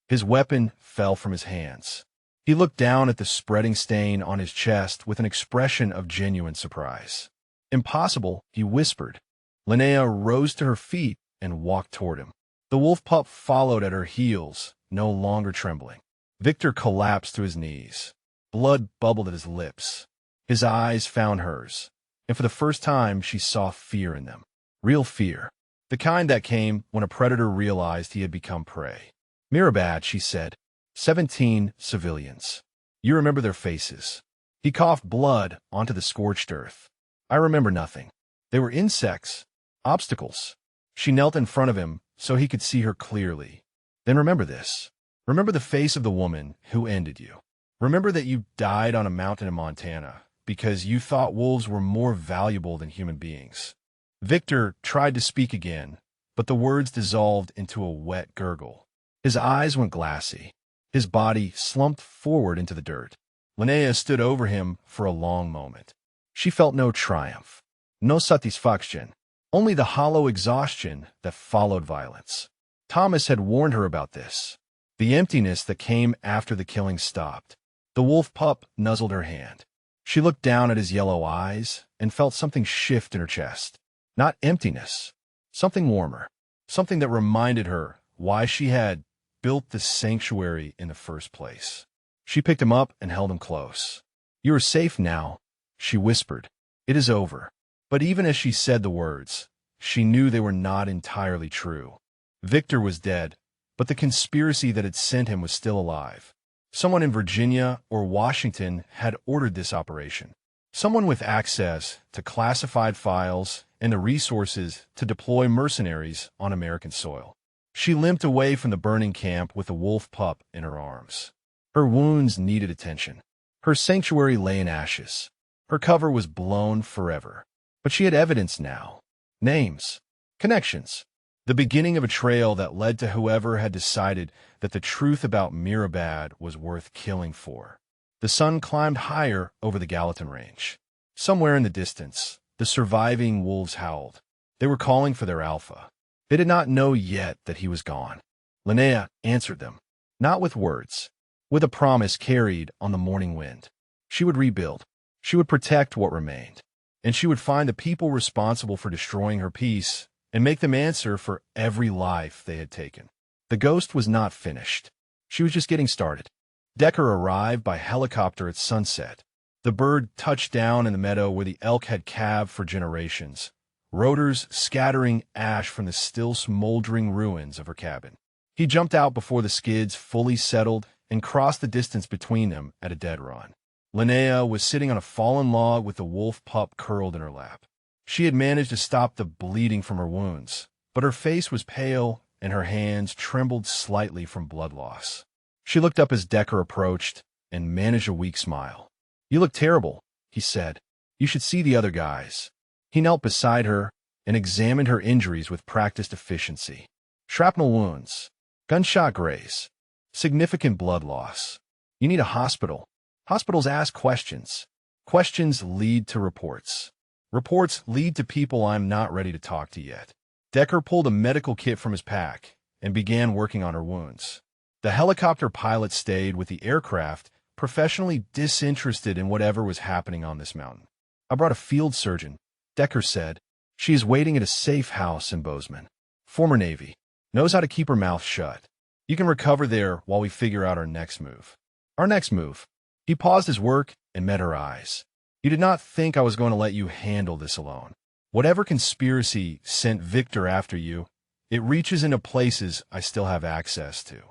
His weapon fell from his hands. He looked down at the spreading stain on his chest with an expression of genuine surprise. Impossible, he whispered. Linnea rose to her feet and walked toward him. The wolf pup followed at her heels, no longer trembling. Victor collapsed to his knees. Blood bubbled at his lips. His eyes found hers, and for the first time she saw fear in them. Real fear. The kind that came when a predator realized he had become prey. Mirabad, she said. 17 civilians. You remember their faces. He coughed blood onto the scorched earth. I remember nothing. They were insects. Obstacles. She knelt in front of him so he could see her clearly. Then remember this. Remember the face of the woman who ended you. Remember that you died on a mountain in Montana because you thought wolves were more valuable than human beings. Victor tried to speak again, but the words dissolved into a wet gurgle. His eyes went glassy. His body slumped forward into the dirt. Linnea stood over him for a long moment. She felt no triumph, no satisfaction, only the hollow exhaustion that followed violence. Thomas had warned her about this. The emptiness that came after the killing stopped. The wolf pup nuzzled her hand. She looked down at his yellow eyes and felt something shift in her chest. Not emptiness, something warmer, something that reminded her why she had built this sanctuary in the first place. She picked him up and held him close. You are safe now, she whispered. It is over. But even as she said the words, she knew they were not entirely true. Victor was dead, but the conspiracy that had sent him was still alive. Someone in Virginia or Washington had ordered this operation. Someone with access to classified files and the resources to deploy mercenaries on American soil. She limped away from the burning camp with the wolf pup in her arms. Her wounds needed attention. Her sanctuary lay in ashes. Her cover was blown forever. But she had evidence now. Names. Connections. The beginning of a trail that led to whoever had decided that the truth about Mirabad was worth killing for. The sun climbed higher over the Gallatin Range. Somewhere in the distance, the surviving wolves howled. They were calling for their alpha. They did not know yet that he was gone. Linnea answered them, not with words, with a promise carried on the morning wind. She would rebuild. She would protect what remained. And she would find the people responsible for destroying her peace and make them answer for every life they had taken. The ghost was not finished. She was just getting started. Decker arrived by helicopter at sunset. The bird touched down in the meadow where the elk had calved for generations, rotors scattering ash from the still smoldering ruins of her cabin. He jumped out before the skids fully settled and crossed the distance between them at a dead run. Linnea was sitting on a fallen log with the wolf pup curled in her lap. She had managed to stop the bleeding from her wounds, but her face was pale and her hands trembled slightly from blood loss. She looked up as Decker approached and managed a weak smile. You look terrible, he said. You should see the other guys. He knelt beside her and examined her injuries with practiced efficiency. Shrapnel wounds, gunshot graze, significant blood loss. You need a hospital. Hospitals ask questions. Questions lead to reports. Reports lead to people I'm not ready to talk to yet. Decker pulled a medical kit from his pack and began working on her wounds. The helicopter pilot stayed with the aircraft, professionally disinterested in whatever was happening on this mountain. I brought a field surgeon, Decker said. She is waiting at a safe house in Bozeman. Former Navy. knows how to keep her mouth shut. You can recover there while we figure out our next move. Our next move. He paused his work and met her eyes. You did not think I was going to let you handle this alone. Whatever conspiracy sent Victor after you, it reaches into places I still have access to.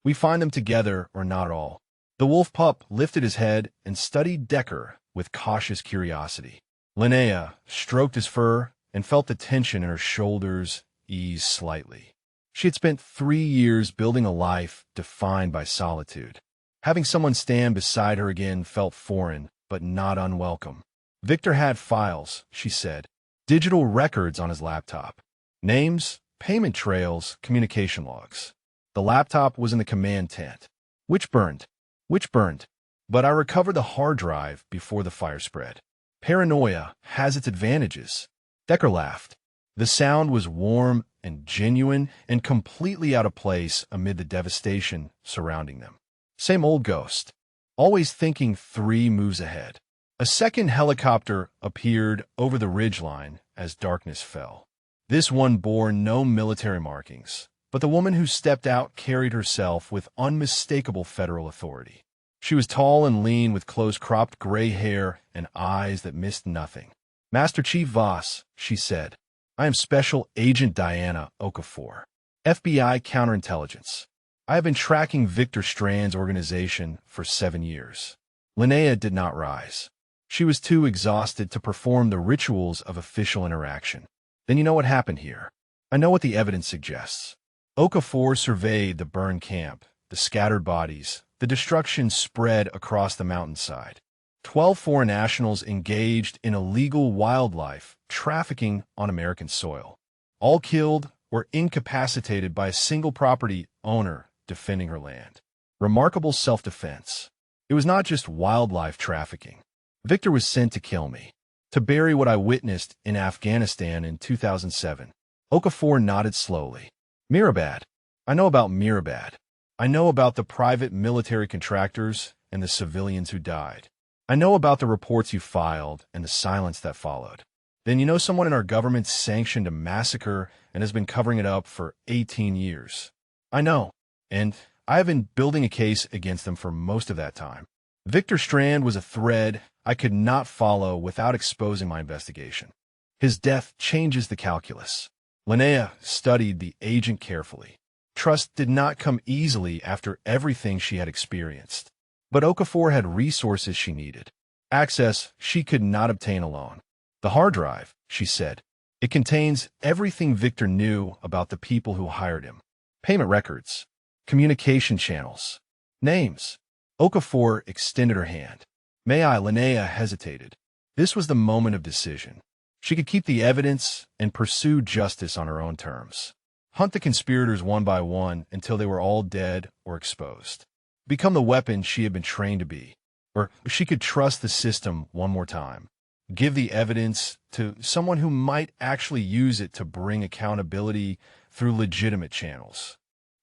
We find them together or not at all. The wolf pup lifted his head and studied Decker with cautious curiosity. Linnea stroked his fur and felt the tension in her shoulders ease slightly. She had spent 3 years building a life defined by solitude. Having someone stand beside her again felt foreign, but not unwelcome. Victor had files, she said, digital records on his laptop. Names, payment trails, communication logs. The laptop was in the command tent. Which burned. But I recovered the hard drive before the fire spread. Paranoia has its advantages. Decker laughed. The sound was warm and genuine and completely out of place amid the devastation surrounding them. Same old ghost, always thinking 3 moves ahead. A second helicopter appeared over the ridgeline as darkness fell. This one bore no military markings, but the woman who stepped out carried herself with unmistakable federal authority. She was tall and lean with close-cropped gray hair and eyes that missed nothing. Master Chief Voss, she said, I am Special Agent Diana Okafor, FBI Counterintelligence. I have been tracking Victor Strand's organization for 7 years. Linnea did not rise. She was too exhausted to perform the rituals of official interaction. Then you know what happened here. I know what the evidence suggests. Okafor surveyed the burned camp, the scattered bodies, the destruction spread across the mountainside. 12 foreign nationals engaged in illegal wildlife trafficking on American soil. All killed or incapacitated by a single property owner defending her land. Remarkable self-defense. It was not just wildlife trafficking. Victor was sent to kill me, to bury what I witnessed in Afghanistan in 2007. Okafor nodded slowly. Mirabad. I know about Mirabad. I know about the private military contractors and the civilians who died. I know about the reports you filed and the silence that followed. Then you know someone in our government sanctioned a massacre and has been covering it up for 18 years. I know, and I have been building a case against them for most of that time. Victor Strand was a thread I could not follow without exposing my investigation. His death changes the calculus. Linnea studied the agent carefully. Trust did not come easily after everything she had experienced. But Okafor had resources she needed. Access she could not obtain alone. The hard drive, she said. It contains everything Victor knew about the people who hired him. Payment records. Communication channels. Names. Okafor extended her hand. May I? Linnea hesitated. This was the moment of decision. She could keep the evidence and pursue justice on her own terms. Hunt the conspirators one by one until they were all dead or exposed. Become the weapon she had been trained to be. Or she could trust the system one more time. Give the evidence to someone who might actually use it to bring accountability through legitimate channels.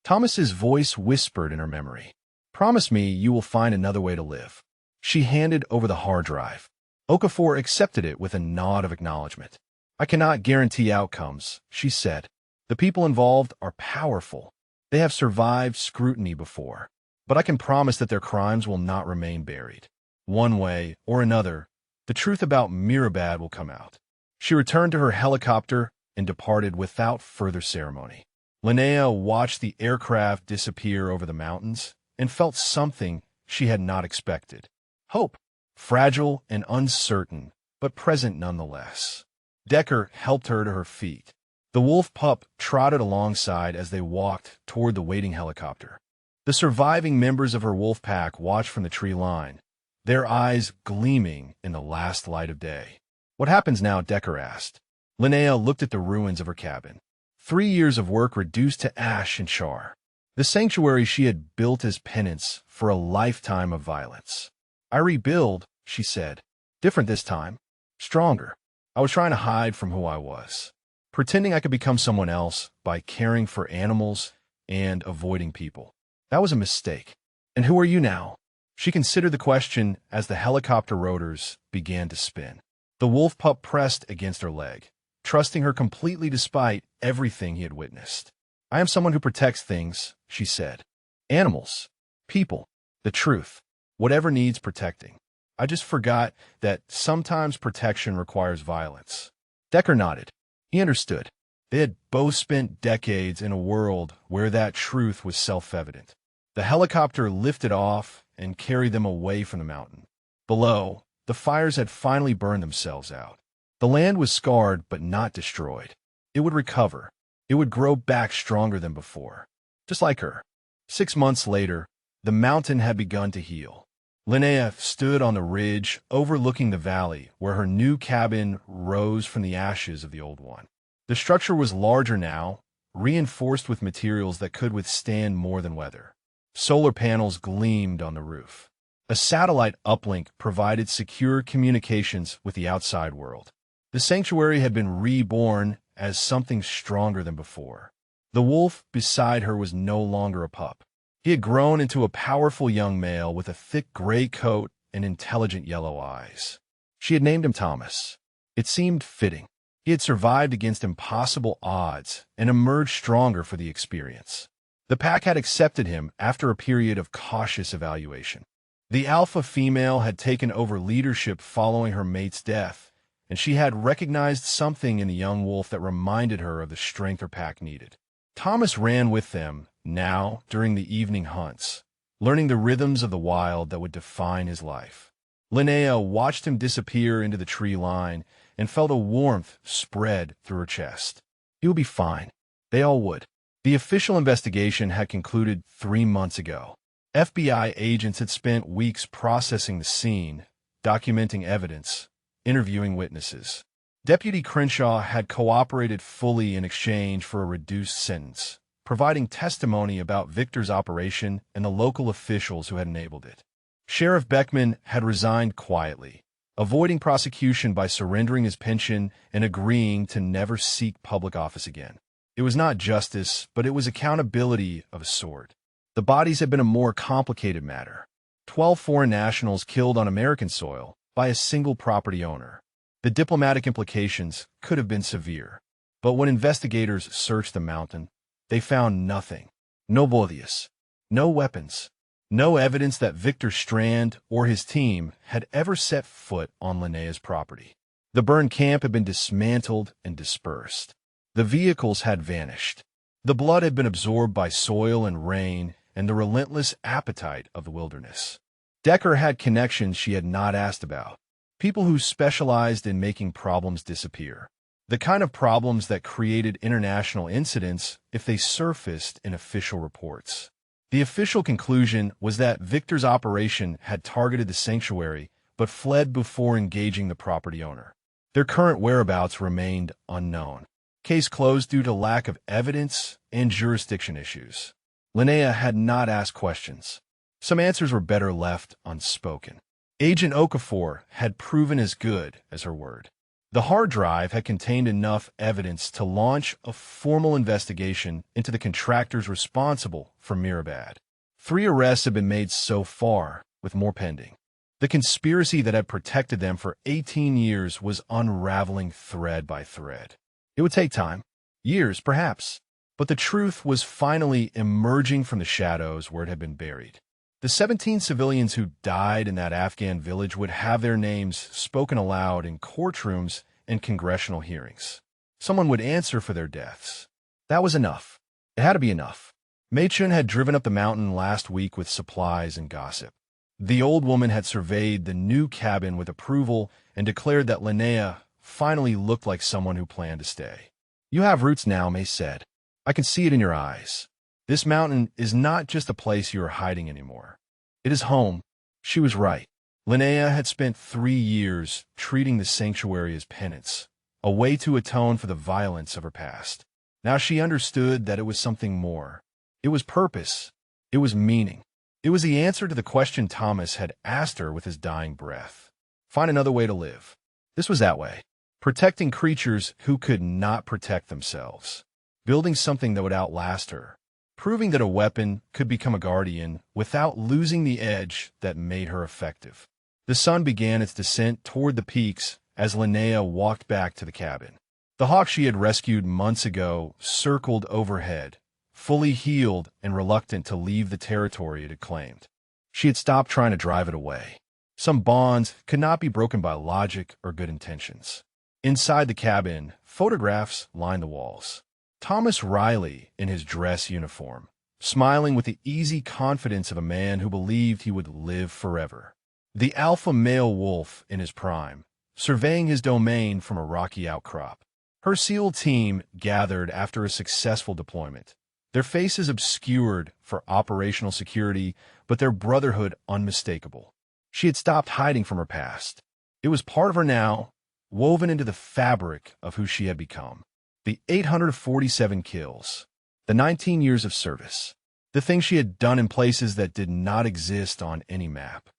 Thomas's voice whispered in her memory. Promise me you will find another way to live. She handed over the hard drive. Okafor accepted it with a nod of acknowledgement. I cannot guarantee outcomes, she said. The people involved are powerful. They have survived scrutiny before. But I can promise that their crimes will not remain buried. One way or another, the truth about Mirabad will come out. She returned to her helicopter and departed without further ceremony. Linnea watched the aircraft disappear over the mountains and felt something she had not expected. Hope, fragile and uncertain, but present nonetheless. Decker helped her to her feet. The wolf pup trotted alongside as they walked toward the waiting helicopter. The surviving members of her wolf pack watched from the tree line, their eyes gleaming in the last light of day. What happens now? Decker asked. Linnea looked at the ruins of her cabin. 3 years of work reduced to ash and char. The sanctuary she had built as penance for a lifetime of violence. I rebuild, she said. Different this time. Stronger. I was trying to hide from who I was. Pretending I could become someone else by caring for animals and avoiding people. That was a mistake. And who are you now? She considered the question as the helicopter rotors began to spin. The wolf pup pressed against her leg, trusting her completely despite everything he had witnessed. I am someone who protects things, she said. Animals, people, the truth, whatever needs protecting. I just forgot that sometimes protection requires violence. Decker nodded. He understood. They had both spent decades in a world where that truth was self-evident. The helicopter lifted off and carried them away from the mountain. Below, the fires had finally burned themselves out. The land was scarred but not destroyed. It would recover. It would grow back stronger than before. Just like her. 6 months later, the mountain had begun to heal. Linnea stood on the ridge overlooking the valley where her new cabin rose from the ashes of the old one. The structure was larger now, reinforced with materials that could withstand more than weather. Solar panels gleamed on the roof. A satellite uplink provided secure communications with the outside world. The sanctuary had been reborn as something stronger than before. The wolf beside her was no longer a pup. He had grown into a powerful young male with a thick gray coat and intelligent yellow eyes. She had named him Thomas. It seemed fitting. He had survived against impossible odds and emerged stronger for the experience. The pack had accepted him after a period of cautious evaluation. The alpha female had taken over leadership following her mate's death, and she had recognized something in the young wolf that reminded her of the strength her pack needed. Thomas ran with them, now, during the evening hunts, learning the rhythms of the wild that would define his life. Linnea watched him disappear into the tree line and felt a warmth spread through her chest. He would be fine. They all would. The official investigation had concluded 3 months ago. FBI agents had spent weeks processing the scene, documenting evidence, interviewing witnesses. Deputy Crenshaw had cooperated fully in exchange for a reduced sentence, providing testimony about Victor's operation and the local officials who had enabled it. Sheriff Beckman had resigned quietly, avoiding prosecution by surrendering his pension and agreeing to never seek public office again. It was not justice, but it was accountability of a sort. The bodies had been a more complicated matter. 12 foreign nationals killed on American soil by a single property owner. The diplomatic implications could have been severe. But when investigators searched the mountain, they found nothing. No bodies, no weapons, no evidence that Victor Strand or his team had ever set foot on Linnea's property. The burned camp had been dismantled and dispersed. The vehicles had vanished. The blood had been absorbed by soil and rain and the relentless appetite of the wilderness. Decker had connections she had not asked about. People who specialized in making problems disappear. The kind of problems that created international incidents if they surfaced in official reports. The official conclusion was that Victor's operation had targeted the sanctuary but fled before engaging the property owner. Their current whereabouts remained unknown. Case closed due to lack of evidence and jurisdiction issues. Linnea had not asked questions. Some answers were better left unspoken. Agent Okafor had proven as good as her word. The hard drive had contained enough evidence to launch a formal investigation into the contractors responsible for Mirabad. 3 arrests had been made so far, with more pending. The conspiracy that had protected them for 18 years was unraveling thread by thread. It would take time, years perhaps, but the truth was finally emerging from the shadows where it had been buried. The 17 civilians who died in that Afghan village would have their names spoken aloud in courtrooms and congressional hearings. Someone would answer for their deaths. That was enough. It had to be enough. Mei-Chun had driven up the mountain last week with supplies and gossip. The old woman had surveyed the new cabin with approval and declared that Linnea finally looked like someone who planned to stay. You have roots now, May said. I can see it in your eyes. This mountain is not just a place you are hiding anymore. It is home. She was right. Linnea had spent 3 years treating the sanctuary as penance, a way to atone for the violence of her past. Now she understood that it was something more. It was purpose. It was meaning. It was the answer to the question Thomas had asked her with his dying breath. Find another way to live. This was that way. Protecting creatures who could not protect themselves. Building something that would outlast her. Proving that a weapon could become a guardian without losing the edge that made her effective. The sun began its descent toward the peaks as Linnea walked back to the cabin. The hawk she had rescued months ago circled overhead, fully healed and reluctant to leave the territory it had claimed. She had stopped trying to drive it away. Some bonds could not be broken by logic or good intentions. Inside the cabin, photographs lined the walls. Thomas Riley in his dress uniform, smiling with the easy confidence of a man who believed he would live forever. The alpha male wolf in his prime, surveying his domain from a rocky outcrop. Her SEAL team gathered after a successful deployment, their faces obscured for operational security, but their brotherhood unmistakable. She had stopped hiding from her past. It was part of her now, woven into the fabric of who she had become. The 847 kills, the 19 years of service, the things she had done in places that did not exist on any map.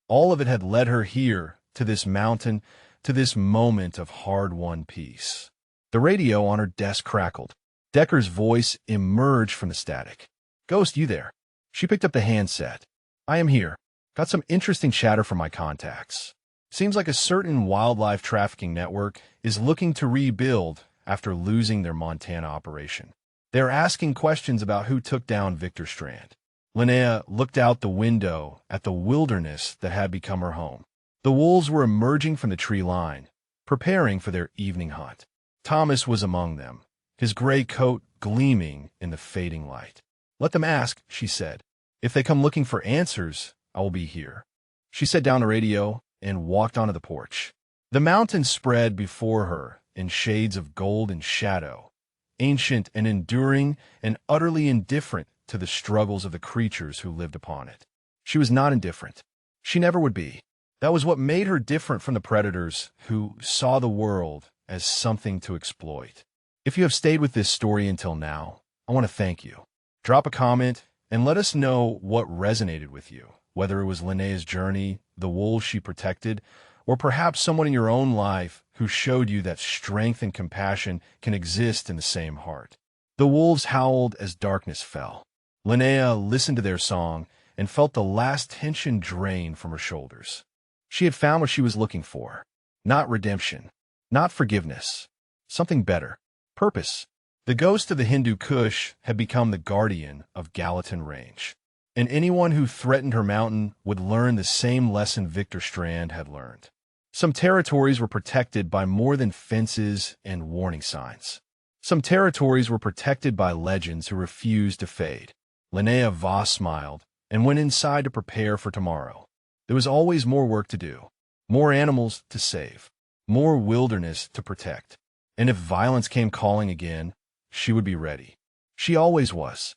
All of it had led her here, to this mountain, to this moment of hard-won peace. The radio on her desk crackled. Decker's voice emerged from the static. "Ghost, you there?" She picked up the handset. "I am here. Got some interesting chatter from my contacts. Seems like a certain wildlife trafficking network is looking to rebuild after losing their Montana operation. They're asking questions about who took down Victor Strand." Linnea looked out the window at the wilderness that had become her home. The wolves were emerging from the tree line, preparing for their evening hunt. Thomas was among them, his gray coat gleaming in the fading light. "Let them ask," she said. "If they come looking for answers, I will be here." She set down the radio and walked onto the porch. The mountain spread before her in shades of gold and shadow, ancient and enduring and utterly indifferent to the struggles of the creatures who lived upon it. She was not indifferent. She never would be. That was what made her different from the predators who saw the world as something to exploit. If you have stayed with this story until now, I want to thank you. Drop a comment and let us know what resonated with you, whether it was Linnea's journey, the wolves she protected, or perhaps someone in your own life who showed you that strength and compassion can exist in the same heart. The wolves howled as darkness fell. Linnea listened to their song and felt the last tension drain from her shoulders. She had found what she was looking for. Not redemption, not forgiveness, something better. Purpose. The ghost of the Hindu Kush had become the guardian of Gallatin Range, and anyone who threatened her mountain would learn the same lesson Victor Strand had learned. Some territories were protected by more than fences and warning signs. Some territories were protected by legends who refused to fade. Linnea Voss smiled and went inside to prepare for tomorrow. There was always more work to do, more animals to save, more wilderness to protect. And if violence came calling again, she would be ready. She always was.